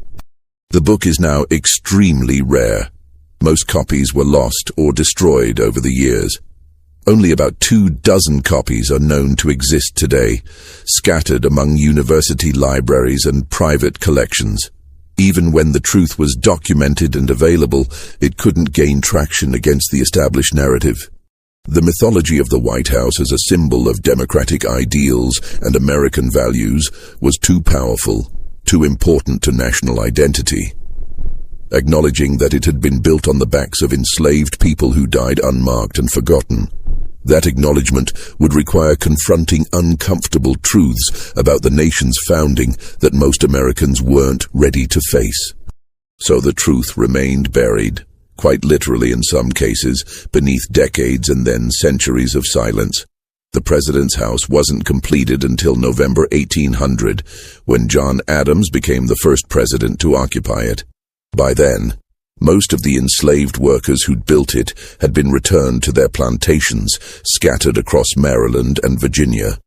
The book is now extremely rare. Most copies were lost or destroyed over the years. Only about 24 copies are known to exist today, scattered among university libraries and private collections. Even when the truth was documented and available, it couldn't gain traction against the established narrative. The mythology of the White House as a symbol of democratic ideals and American values was too powerful, too important to national identity. Acknowledging that it had been built on the backs of enslaved people who died unmarked and forgotten, that acknowledgement would require confronting uncomfortable truths about the nation's founding that most Americans weren't ready to face. So the truth remained buried, quite literally in some cases, beneath decades and then centuries of silence. The president's house wasn't completed until November 1800, when John Adams became the first president to occupy it. By then, most of the enslaved workers who'd built it had been returned to their plantations, scattered across Maryland and Virginia,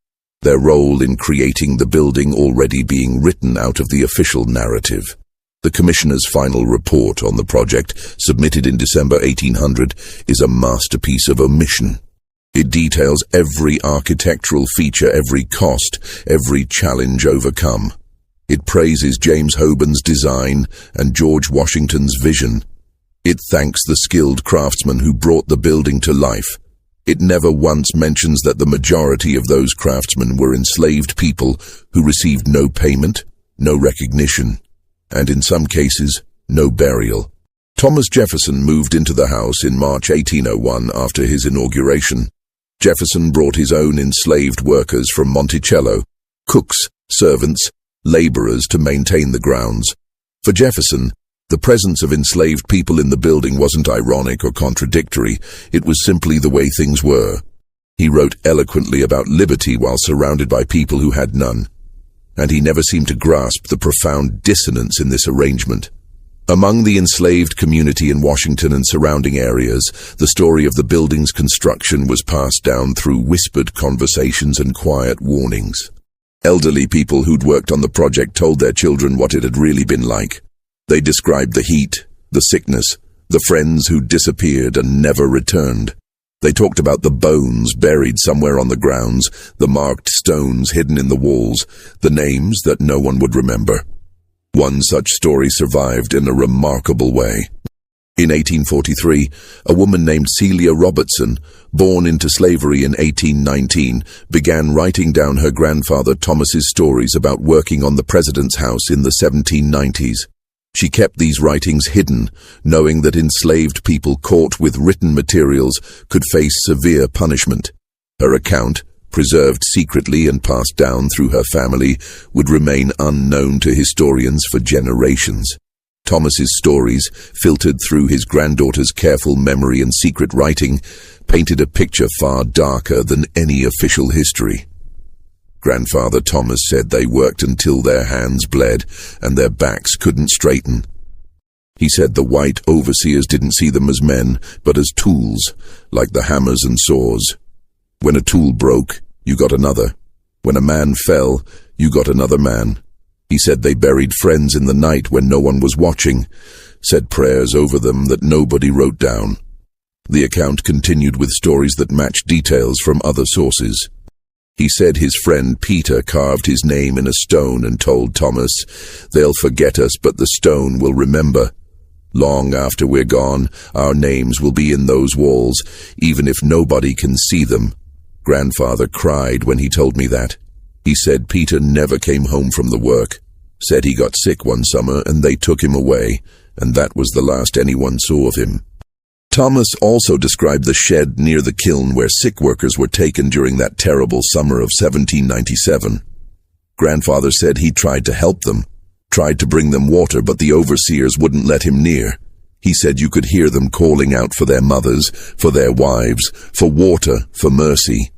their role in creating the building already being written out of the official narrative. The commissioner's final report on the project, submitted in December 1800, is a masterpiece of omission. It details every architectural feature, every cost, every challenge overcome. It praises James Hoban's design and George Washington's vision. It thanks the skilled craftsmen who brought the building to life. It never once mentions that the majority of those craftsmen were enslaved people who received no payment, no recognition, and in some cases, no burial. Thomas Jefferson moved into the house in March 1801 after his inauguration. Jefferson brought his own enslaved workers from Monticello, cooks, servants, laborers to maintain the grounds. For Jefferson, the presence of enslaved people in the building wasn't ironic or contradictory, it was simply the way things were. He wrote eloquently about liberty while surrounded by people who had none, and he never seemed to grasp the profound dissonance in this arrangement. Among the enslaved community in Washington and surrounding areas, the story of the building's construction was passed down through whispered conversations and quiet warnings. Elderly people who'd worked on the project told their children what it had really been like. They described the heat, the sickness, the friends who'd disappeared and never returned. They talked about the bones buried somewhere on the grounds, the marked stones hidden in the walls, the names that no one would remember. One such story survived in a remarkable way. In 1843, a woman named Celia Robertson, born into slavery in 1819, began writing down her grandfather Thomas's stories about working on the president's house in the 1790s. She kept these writings hidden, knowing that enslaved people caught with written materials could face severe punishment. Her account, preserved secretly and passed down through her family, would remain unknown to historians for generations. Thomas's stories, filtered through his granddaughter's careful memory and secret writing, painted a picture far darker than any official history. Grandfather Thomas said they worked until their hands bled and their backs couldn't straighten. He said the white overseers didn't see them as men, but as tools, like the hammers and saws. When a tool broke, you got another. When a man fell, you got another man. He said they buried friends in the night when no one was watching, said prayers over them that nobody wrote down. The account continued with stories that matched details from other sources. He said his friend Peter carved his name in a stone and told Thomas, "They'll forget us, but the stone will remember. Long after we're gone, our names will be in those walls, even if nobody can see them." Grandfather cried when he told me that. He said Peter never came home from the work, said he got sick one summer and they took him away, and that was the last anyone saw of him. Thomas also described the shed near the kiln where sick workers were taken during that terrible summer of 1797. Grandfather said he tried to help them, tried to bring them water, but the overseers wouldn't let him near. He said you could hear them calling out for their mothers, for their wives, for water, for mercy.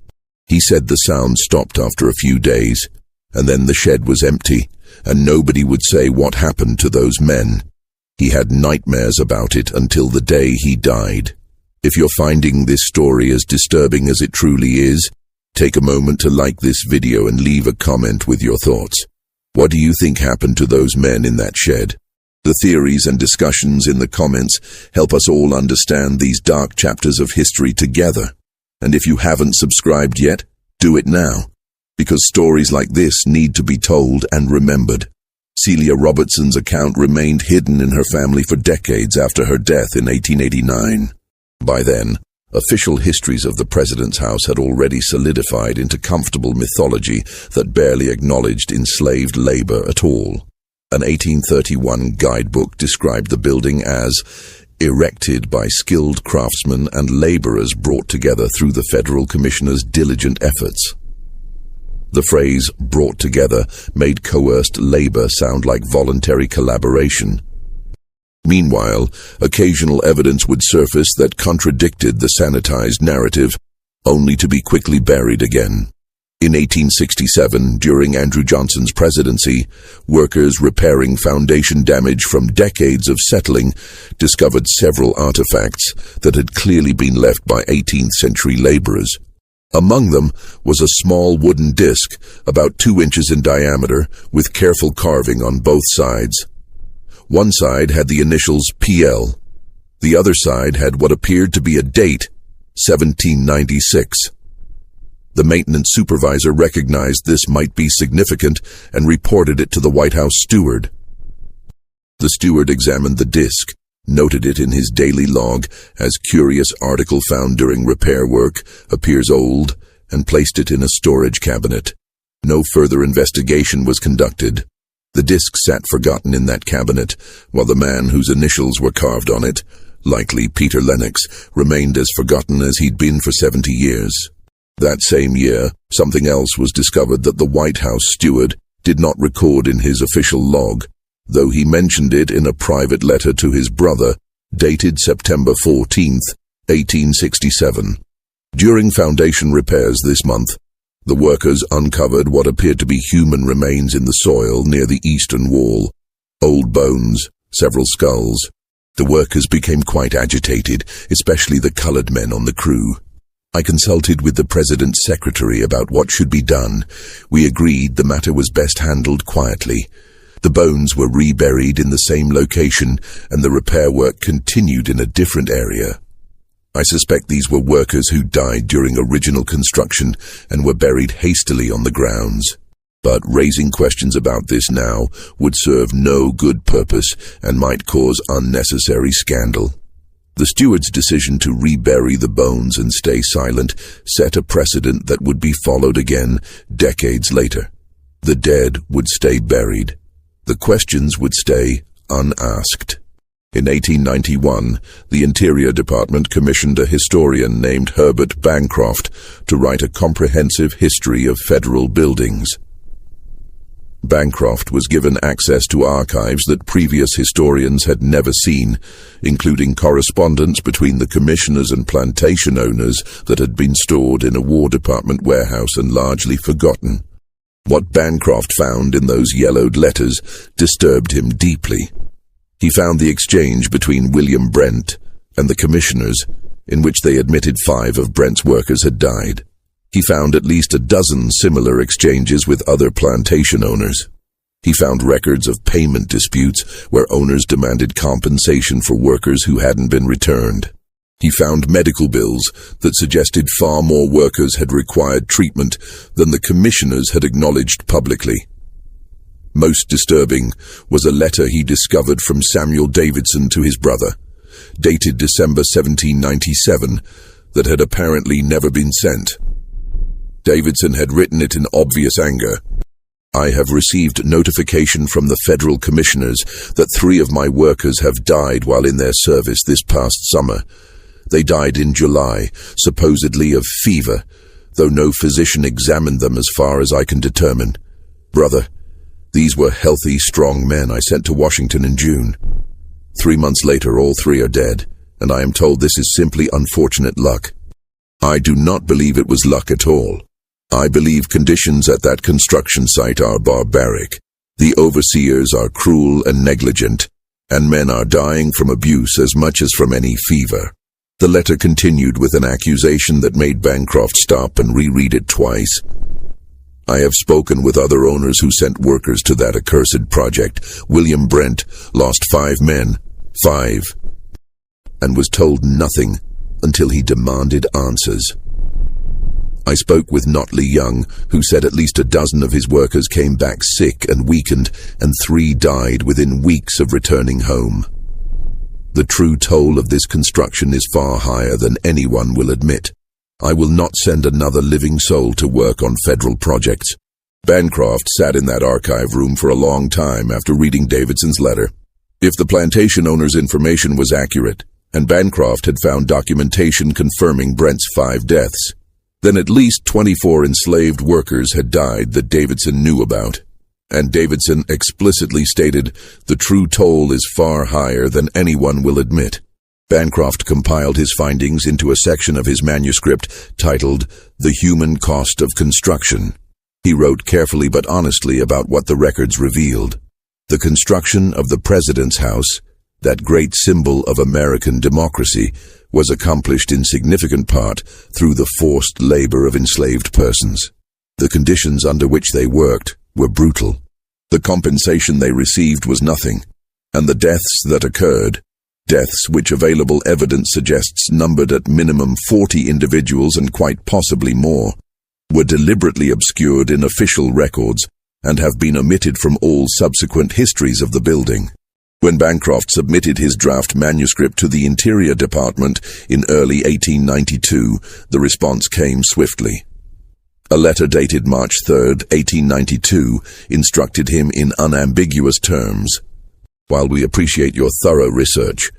He said the sound stopped after a few days, and then the shed was empty, and nobody would say what happened to those men. He had nightmares about it until the day he died. If you're finding this story as disturbing as it truly is, take a moment to like this video and leave a comment with your thoughts. What do you think happened to those men in that shed? The theories and discussions in the comments help us all understand these dark chapters of history together. And if you haven't subscribed yet, do it now, because stories like this need to be told and remembered. Celia Robertson's account remained hidden in her family for decades after her death in 1889. By then, official histories of the president's house had already solidified into comfortable mythology that barely acknowledged enslaved labor at all. An 1831 guidebook described the building as erected by skilled craftsmen and laborers brought together through the federal commissioner's diligent efforts. The phrase "brought together" made coerced labor sound like voluntary collaboration. Meanwhile, occasional evidence would surface that contradicted the sanitized narrative, only to be quickly buried again. In 1867, during Andrew Johnson's presidency, workers repairing foundation damage from decades of settling discovered several artifacts that had clearly been left by 18th century laborers. Among them was a small wooden disc, about 2 inches in diameter, with careful carving on both sides. One side had the initials PL. The other side had what appeared to be a date, 1796. The maintenance supervisor recognized this might be significant and reported it to the White House steward. The steward examined the disc, noted it in his daily log as curious article found during repair work, appears old, and placed it in a storage cabinet. No further investigation was conducted. The disc sat forgotten in that cabinet, while the man whose initials were carved on it, likely Peter Lennox, remained as forgotten as he'd been for 70 years. That same year, something else was discovered that the White House steward did not record in his official log, though he mentioned it in a private letter to his brother, dated September 14, 1867. During foundation repairs this month, the workers uncovered what appeared to be human remains in the soil near the eastern wall. Old bones, several skulls. The workers became quite agitated, especially the colored men on the crew. I consulted with the president's secretary about what should be done. We agreed the matter was best handled quietly. The bones were reburied in the same location, and the repair work continued in a different area. I suspect these were workers who died during original construction and were buried hastily on the grounds. But raising questions about this now would serve no good purpose and might cause unnecessary scandal. The steward's decision to rebury the bones and stay silent set a precedent that would be followed again decades later. The dead would stay buried. The questions would stay unasked. In 1891, the Interior Department commissioned a historian named Herbert Bancroft to write a comprehensive history of federal buildings. Bancroft was given access to archives that previous historians had never seen, including correspondence between the commissioners and plantation owners that had been stored in a War Department warehouse and largely forgotten. What Bancroft found in those yellowed letters disturbed him deeply. He found the exchange between William Brent and the commissioners, in which they admitted 5 of Brent's workers had died. He found at least a dozen similar exchanges with other plantation owners. He found records of payment disputes where owners demanded compensation for workers who hadn't been returned. He found medical bills that suggested far more workers had required treatment than the commissioners had acknowledged publicly. Most disturbing was a letter he discovered from Samuel Davidson to his brother, dated December 1797, that had apparently never been sent. Davidson had written it in obvious anger. "I have received notification from the federal commissioners that 3 of my workers have died while in their service this past summer. They died in July, supposedly of fever, though no physician examined them as far as I can determine. Brother, these were healthy, strong men I sent to Washington in June. 3 months later, all 3 are dead, and I am told this is simply unfortunate luck. I do not believe it was luck at all. I believe conditions at that construction site are barbaric. The overseers are cruel and negligent, and men are dying from abuse as much as from any fever." The letter continued with an accusation that made Bancroft stop and reread it twice. "I have spoken with other owners who sent workers to that accursed project. William Brent lost 5 men, 5, and was told nothing until he demanded answers. I spoke with Notley Young, who said at least a dozen of his workers came back sick and weakened, and 3 died within weeks of returning home. The true toll of this construction is far higher than anyone will admit. I will not send another living soul to work on federal projects." Bancroft sat in that archive room for a long time after reading Davidson's letter. If the plantation owner's information was accurate, and Bancroft had found documentation confirming Brent's 5 deaths, then at least 24 enslaved workers had died that Davidson knew about. And Davidson explicitly stated, "The true toll is far higher than anyone will admit." Bancroft compiled his findings into a section of his manuscript titled "The Human Cost of Construction." He wrote carefully but honestly about what the records revealed. The construction of the President's House, that great symbol of American democracy, was accomplished in significant part through the forced labor of enslaved persons. The conditions under which they worked were brutal. The compensation they received was nothing, and the deaths that occurred, deaths which available evidence suggests numbered at minimum 40 individuals and quite possibly more, were deliberately obscured in official records and have been omitted from all subsequent histories of the building. When Bancroft submitted his draft manuscript to the Interior Department in early 1892, the response came swiftly. A letter dated March 3, 1892, instructed him in unambiguous terms, "While we appreciate your thorough research,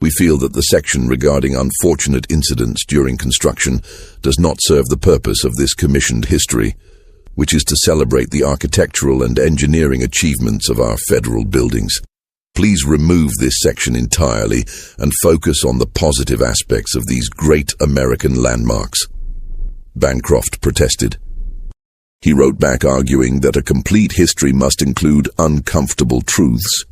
we feel that the section regarding unfortunate incidents during construction does not serve the purpose of this commissioned history, which is to celebrate the architectural and engineering achievements of our federal buildings. Please remove this section entirely and focus on the positive aspects of these great American landmarks." Bancroft protested. He wrote back arguing that a complete history must include uncomfortable truths.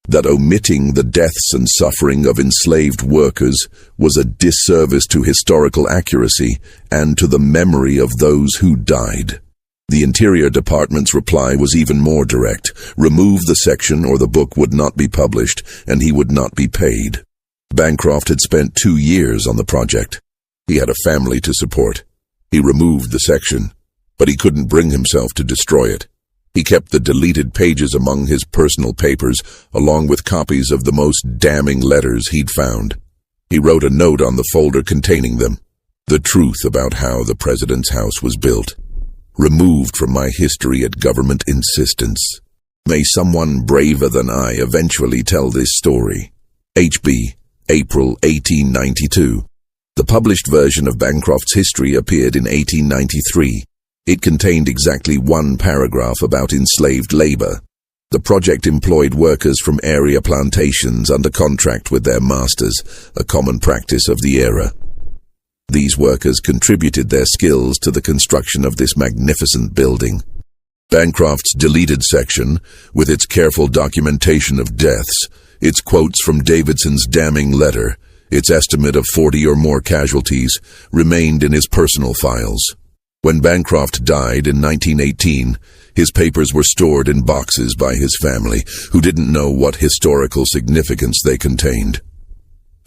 that omitting the deaths and suffering of enslaved workers was a disservice to historical accuracy and to the memory of those who died. The Interior Department's reply was even more direct. Remove the section or the book would not be published, and he would not be paid. Bancroft had spent 2 years on the project. He had a family to support. He removed the section, but he couldn't bring himself to destroy it. He kept the deleted pages among his personal papers, along with copies of the most damning letters he'd found. He wrote a note on the folder containing them. The truth about how the president's house was built. Removed from my history at government insistence. May someone braver than I eventually tell this story. H.B., April 1892. The published version of Bancroft's history appeared in 1893. It contained exactly 1 paragraph about enslaved labor. The project employed workers from area plantations under contract with their masters, a common practice of the era. These workers contributed their skills to the construction of this magnificent building. Bancroft's deleted section, with its careful documentation of deaths, its quotes from Davidson's damning letter, its estimate of 40 or more casualties, remained in his personal files. When Bancroft died in 1918, his papers were stored in boxes by his family, who didn't know what historical significance they contained.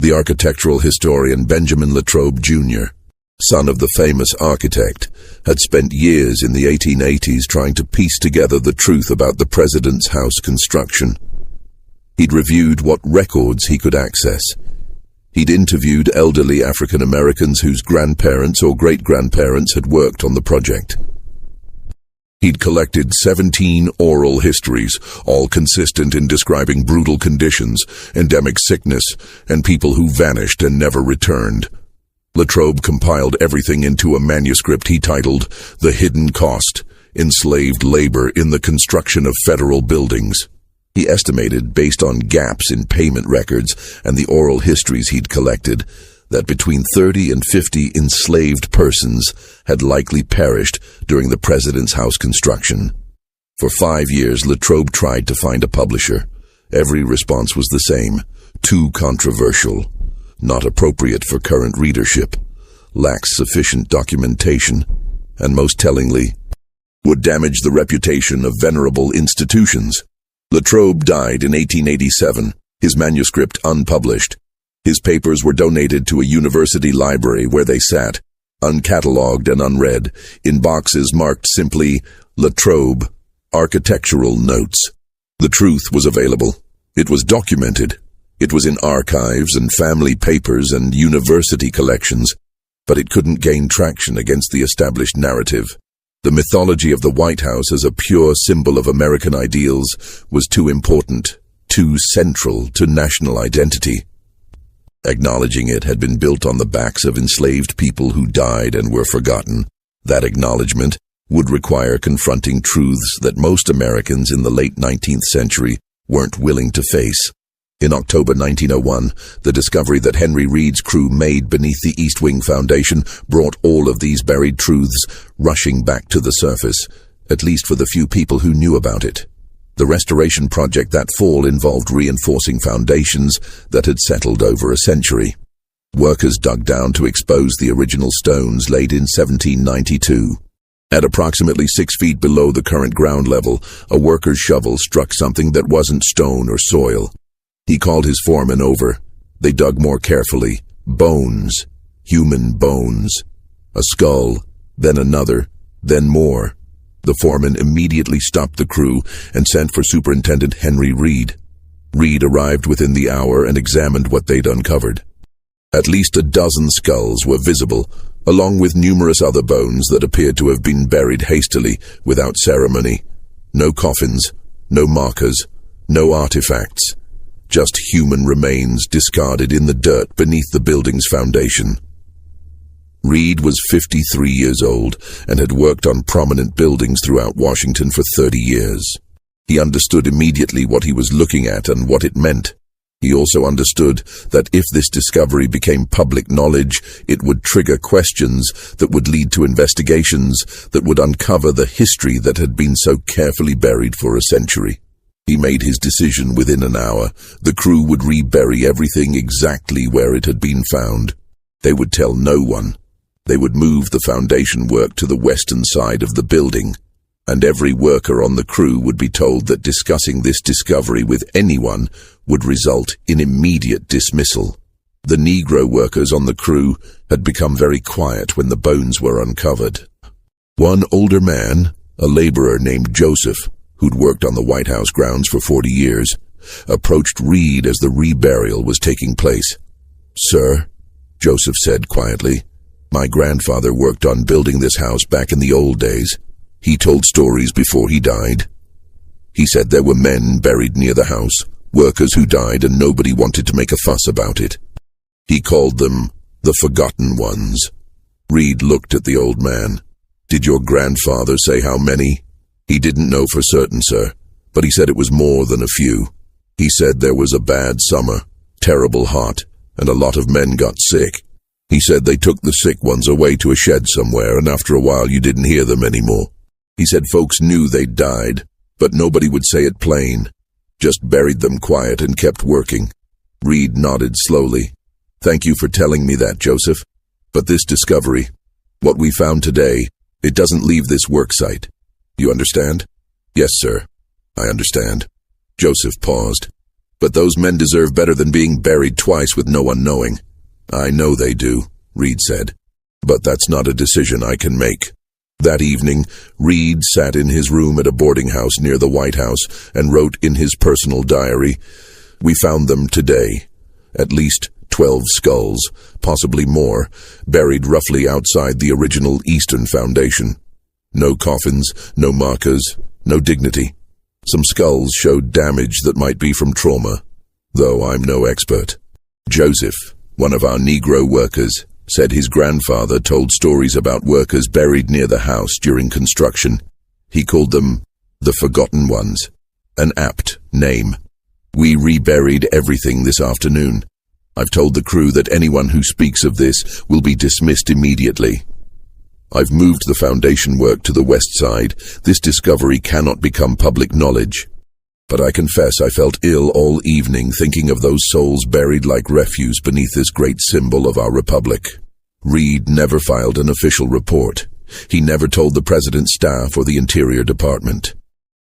The architectural historian Benjamin Latrobe, Jr., son of the famous architect, had spent years in the 1880s trying to piece together the truth about the president's house construction. He'd reviewed what records he could access. He'd interviewed elderly African Americans whose grandparents or great-grandparents had worked on the project. He'd collected 17 oral histories, all consistent in describing brutal conditions, endemic sickness, and people who vanished and never returned. Latrobe compiled everything into a manuscript he titled The Hidden Cost, Enslaved Labor in the Construction of Federal Buildings. He estimated, based on gaps in payment records and the oral histories he'd collected, that between 30 and 50 enslaved persons had likely perished during the president's house construction. For 5 years, Latrobe tried to find a publisher. Every response was the same: too controversial, not appropriate for current readership, lacks sufficient documentation, and most tellingly, would damage the reputation of venerable institutions. Latrobe died in 1887, his manuscript unpublished. His papers were donated to a university library where they sat, uncatalogued and unread, in boxes marked simply Latrobe, Architectural Notes. The truth was available. It was documented. It was in archives and family papers and university collections, but it couldn't gain traction against the established narrative. The mythology of the White House as a pure symbol of American ideals was too important, too central to national identity. Acknowledging it had been built on the backs of enslaved people who died and were forgotten. That acknowledgement would require confronting truths that most Americans in the late 19th century weren't willing to face. In October 1901, the discovery that Henry Reed's crew made beneath the East Wing Foundation brought all of these buried truths rushing back to the surface, at least for the few people who knew about it. The restoration project that fall involved reinforcing foundations that had settled over a century. Workers dug down to expose the original stones laid in 1792. At approximately 6 feet below the current ground level, a worker's shovel struck something that wasn't stone or soil. He called his foreman over. They dug more carefully. Bones. Human bones. A skull, then another, then more. The foreman immediately stopped the crew and sent for Superintendent Henry Reed. Reed arrived within the hour and examined what they'd uncovered. At least a dozen skulls were visible, along with numerous other bones that appeared to have been buried hastily, without ceremony. No coffins, no markers, no artifacts. Just human remains discarded in the dirt beneath the building's foundation. Reed was 53 years old and had worked on prominent buildings throughout Washington for 30 years. He understood immediately what he was looking at and what it meant. He also understood that if this discovery became public knowledge, it would trigger questions that would lead to investigations that would uncover the history that had been so carefully buried for a century. He made his decision within an hour. The crew would rebury everything exactly where it had been found. They would tell no one. They would move the foundation work to the western side of the building, and every worker on the crew would be told that discussing this discovery with anyone would result in immediate dismissal. The Negro workers on the crew had become very quiet when the bones were uncovered. One older man, a laborer named Joseph, who'd worked on the White House grounds for 40 years, approached Reed as the reburial was taking place. "Sir," Joseph said quietly, "my grandfather worked on building this house back in the old days. He told stories before he died. He said there were men buried near the house, workers who died, and nobody wanted to make a fuss about it. He called them the Forgotten Ones." Reed looked at the old man. "Did your grandfather say how many?" "He didn't know for certain, sir, but he said it was more than a few. He said there was a bad summer, terrible hot, and a lot of men got sick. He said they took the sick ones away to a shed somewhere, and after a while you didn't hear them anymore. He said folks knew they'd died, but nobody would say it plain. Just buried them quiet and kept working." Reed nodded slowly. "Thank you for telling me that, Joseph. But this discovery, what we found today, it doesn't leave this work site. You understand?" "Yes, sir, I understand." Joseph paused. "But those men deserve better than being buried twice with no one knowing." "I know they do," Reed said. "But that's not a decision I can make." That evening, Reed sat in his room at a boarding house near the White House and wrote in his personal diary, "We found them today. At least 12 skulls, possibly more, buried roughly outside the original Eastern Foundation. No coffins, no markers, no dignity. Some skulls showed damage that might be from trauma, though I'm no expert." Joseph, one of our Negro workers, said his grandfather told stories about workers buried near the house during construction. He called them the Forgotten Ones, an apt name. "We reburied everything this afternoon. I've told the crew that anyone who speaks of this will be dismissed immediately. I've moved the foundation work to the west side. This discovery cannot become public knowledge. But I confess I felt ill all evening thinking of those souls buried like refuse beneath this great symbol of our republic." Reed never filed an official report. He never told the president's staff or the Interior Department.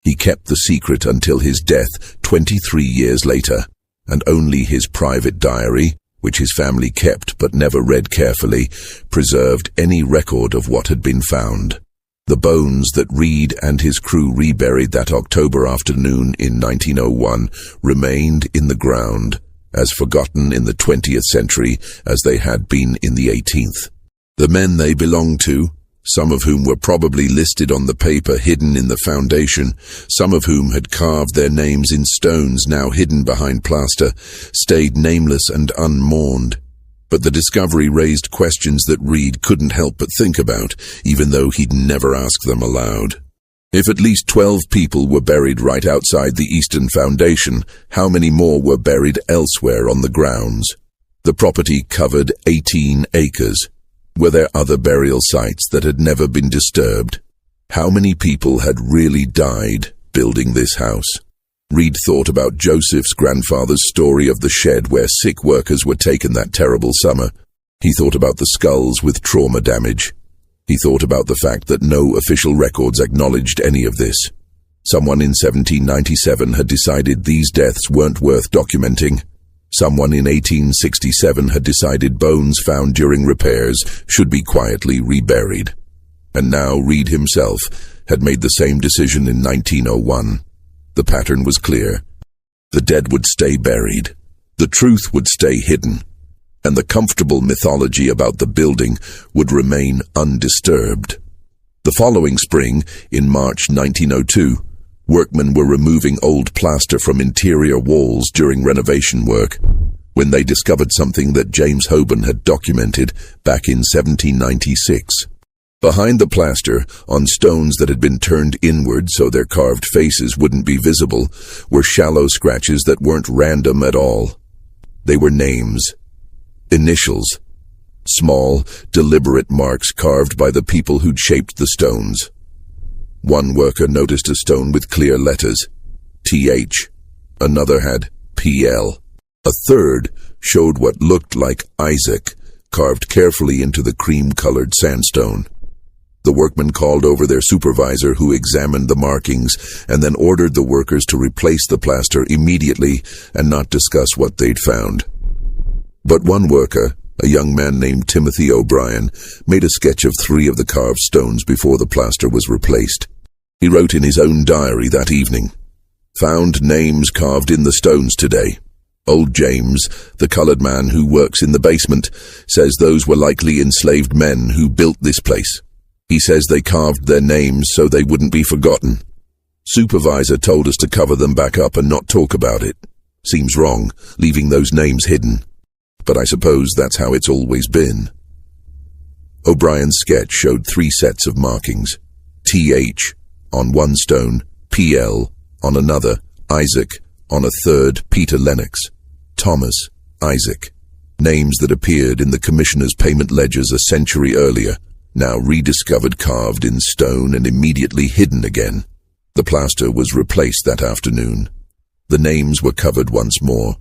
He kept the secret until his death 23 years later, and only his private diary, which his family kept but never read carefully, preserved any record of what had been found. The bones that Reed and his crew reburied that October afternoon in 1901 remained in the ground, as forgotten in the 20th century as they had been in the 18th. The men they belonged to, some of whom were probably listed on the paper hidden in the foundation, some of whom had carved their names in stones now hidden behind plaster, stayed nameless and unmourned. But the discovery raised questions that Reed couldn't help but think about, even though he'd never ask them aloud. If at least 12 people were buried right outside the Eastern Foundation, how many more were buried elsewhere on the grounds? The property covered 18 acres. Were there other burial sites that had never been disturbed? How many people had really died building this house? Reed thought about Joseph's grandfather's story of the shed where sick workers were taken that terrible summer. He thought about the skulls with trauma damage. He thought about the fact that no official records acknowledged any of this. Someone in 1797 had decided these deaths weren't worth documenting. Someone in 1867 had decided bones found during repairs should be quietly reburied. And now Reed himself had made the same decision in 1901. The pattern was clear. The dead would stay buried. The truth would stay hidden. And the comfortable mythology about the building would remain undisturbed. The following spring, in March 1902, workmen were removing old plaster from interior walls during renovation work when they discovered something that James Hoban had documented back in 1796. Behind the plaster, on stones that had been turned inward so their carved faces wouldn't be visible, were shallow scratches that weren't random at all. They were names, initials, small, deliberate marks carved by the people who'd shaped the stones. One worker noticed a stone with clear letters, TH. Another had PL. A third showed what looked like Isaac, carved carefully into the cream-colored sandstone. The workmen called over their supervisor, who examined the markings and then ordered the workers to replace the plaster immediately and not discuss what they'd found. But one worker, a young man named Timothy O'Brien, made a sketch of 3 of the carved stones before the plaster was replaced. He wrote in his own diary that evening, "Found names carved in the stones today. Old James, the colored man who works in the basement, says those were likely enslaved men who built this place. He says they carved their names so they wouldn't be forgotten. Supervisor told us to cover them back up and not talk about it. Seems wrong, leaving those names hidden. But I suppose that's how it's always been." O'Brien's sketch showed 3 sets of markings. TH on one stone, PL on another, Isaac on a third, Peter Lennox, Thomas, Isaac. Names that appeared in the commissioner's payment ledgers a century earlier, now rediscovered carved in stone and immediately hidden again. The plaster was replaced that afternoon. The names were covered once more.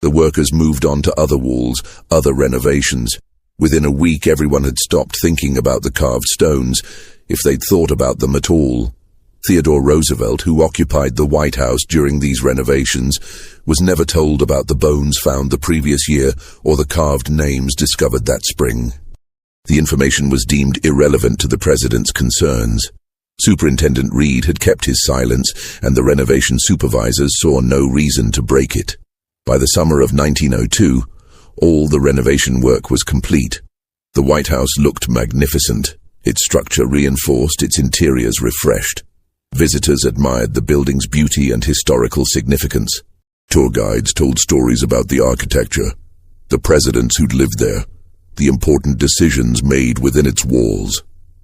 The workers moved on to other walls, other renovations. Within a week, everyone had stopped thinking about the carved stones, if they'd thought about them at all. Theodore Roosevelt, who occupied the White House during these renovations, was never told about the bones found the previous year or the carved names discovered that spring. The information was deemed irrelevant to the president's concerns. Superintendent Reed had kept his silence, and the renovation supervisors saw no reason to break it. By the summer of 1902, all the renovation work was complete. The White House looked magnificent, its structure reinforced, its interiors refreshed. Visitors admired the building's beauty and historical significance. Tour guides told stories about the architecture, the presidents who'd lived there, the important decisions made within its walls.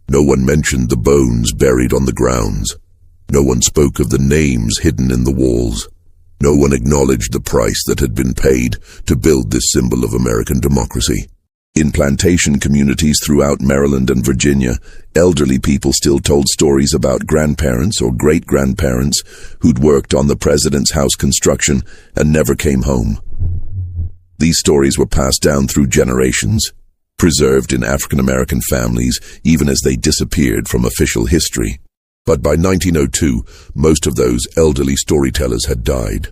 No one mentioned the bones buried on the grounds. No one spoke of the names hidden in the walls. No one acknowledged the price that had been paid to build this symbol of American democracy. In plantation communities throughout Maryland and Virginia, elderly people still told stories about grandparents or great-grandparents who'd worked on the president's house construction and never came home. These stories were passed down through generations, preserved in African-American families even as they disappeared from official history. But by 1902, most of those elderly storytellers had died.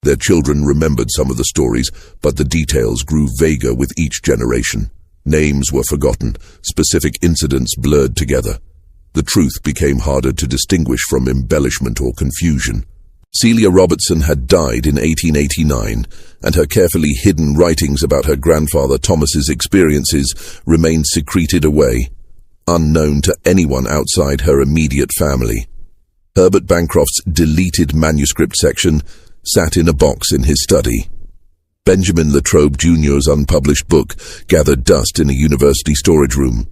Their children remembered some of the stories, but the details grew vaguer with each generation. Names were forgotten, specific incidents blurred together. The truth became harder to distinguish from embellishment or confusion. Celia Robertson had died in 1889, and her carefully hidden writings about her grandfather Thomas's experiences remained secreted away, unknown to anyone outside her immediate family. Herbert Bancroft's deleted manuscript section sat in a box in his study. Benjamin Latrobe Jr.'s unpublished book gathered dust in a university storage room.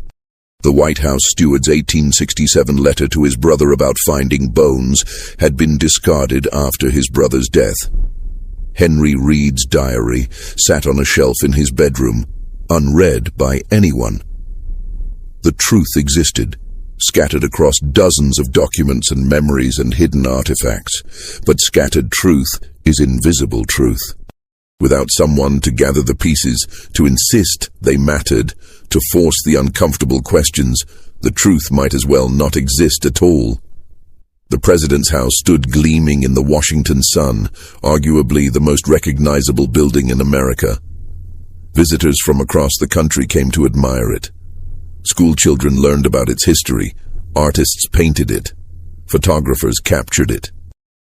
The White House steward's 1867 letter to his brother about finding bones had been discarded after his brother's death. Henry Reed's diary sat on a shelf in his bedroom, unread by anyone. The truth existed, scattered across dozens of documents and memories and hidden artifacts, but scattered truth is invisible truth. Without someone to gather the pieces, to insist they mattered, to force the uncomfortable questions, the truth might as well not exist at all. The president's house stood gleaming in the Washington sun, arguably the most recognizable building in America. Visitors from across the country came to admire it. School children learned about its history. Artists painted it. Photographers captured it.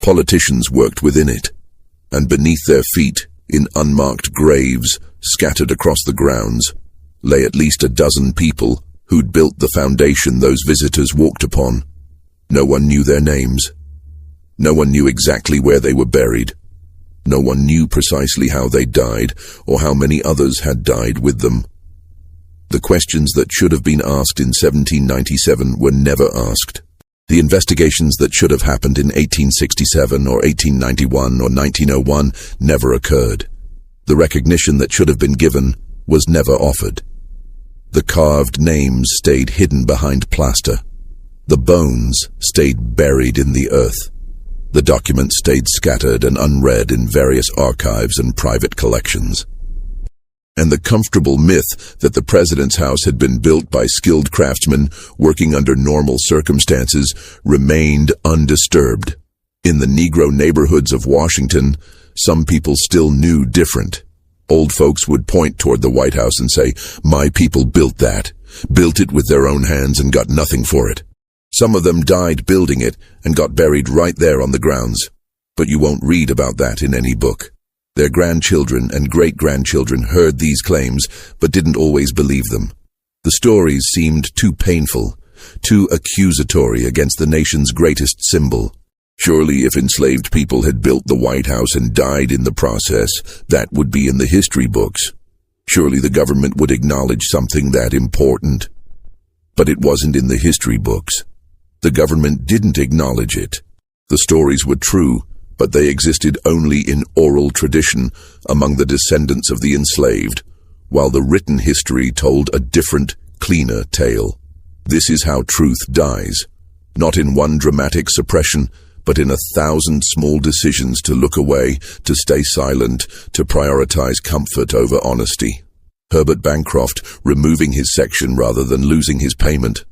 Politicians worked within it. And beneath their feet, in unmarked graves, scattered across the grounds, lay at least a dozen people who'd built the foundation those visitors walked upon. No one knew their names. No one knew exactly where they were buried. No one knew precisely how they died, or how many others had died with them. The questions that should have been asked in 1797 were never asked. The investigations that should have happened in 1867 or 1891 or 1901 never occurred. The recognition that should have been given was never offered. The carved names stayed hidden behind plaster. The bones stayed buried in the earth. The documents stayed scattered and unread in various archives and private collections. And the comfortable myth that the president's house had been built by skilled craftsmen working under normal circumstances remained undisturbed. In the Negro neighborhoods of Washington, some people still knew different. Old folks would point toward the White House and say, "My people built that, built it with their own hands and got nothing for it." Some of them died building it and got buried right there on the grounds. But you won't read about that in any book. Their grandchildren and great-grandchildren heard these claims but didn't always believe them. The stories seemed too painful, too accusatory against the nation's greatest symbol. Surely if enslaved people had built the White House and died in the process, that would be in the history books. Surely the government would acknowledge something that important. But it wasn't in the history books. The government didn't acknowledge it. The stories were true, but they existed only in oral tradition among the descendants of the enslaved, while the written history told a different, cleaner tale. This is how truth dies, not in one dramatic suppression, but in 1,000 small decisions to look away, to stay silent, to prioritize comfort over honesty. Herbert Bancroft removing his section rather than losing his payment.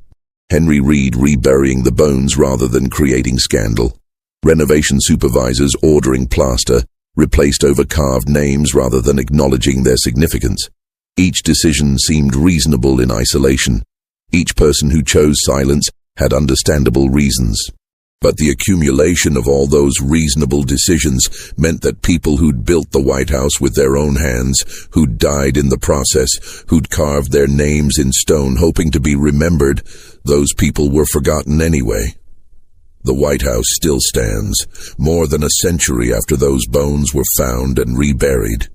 Henry Reed reburying the bones rather than creating scandal. Renovation supervisors ordering plaster replaced over carved names rather than acknowledging their significance. Each decision seemed reasonable in isolation. Each person who chose silence had understandable reasons. But the accumulation of all those reasonable decisions meant that people who'd built the White House with their own hands, who'd died in the process, who'd carved their names in stone hoping to be remembered, those people were forgotten anyway. The White House still stands, more than a century after those bones were found and reburied.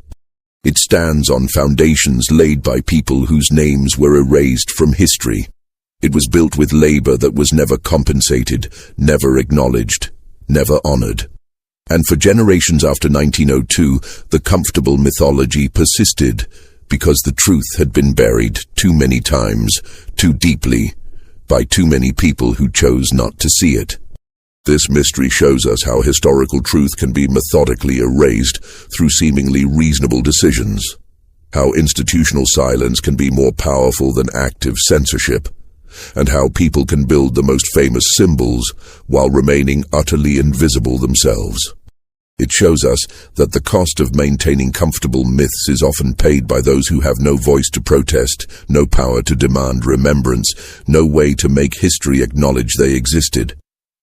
It stands on foundations laid by people whose names were erased from history. It was built with labor that was never compensated, never acknowledged, never honored. And for generations after 1902, the comfortable mythology persisted because the truth had been buried too many times, too deeply, by too many people who chose not to see it. This mystery shows us how historical truth can be methodically erased through seemingly reasonable decisions, how institutional silence can be more powerful than active censorship, and how people can build the most famous symbols while remaining utterly invisible themselves. It shows us that the cost of maintaining comfortable myths is often paid by those who have no voice to protest, no power to demand remembrance, no way to make history acknowledge they existed.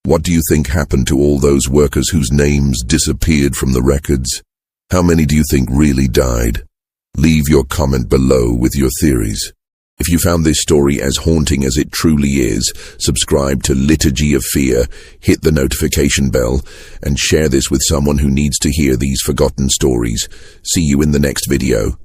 What do you think happened to all those workers whose names disappeared from the records? How many do you think really died? Leave your comment below with your theories. If you found this story as haunting as it truly is, subscribe to Liturgy of Fear, hit the notification bell, and share this with someone who needs to hear these forgotten stories. See you in the next video.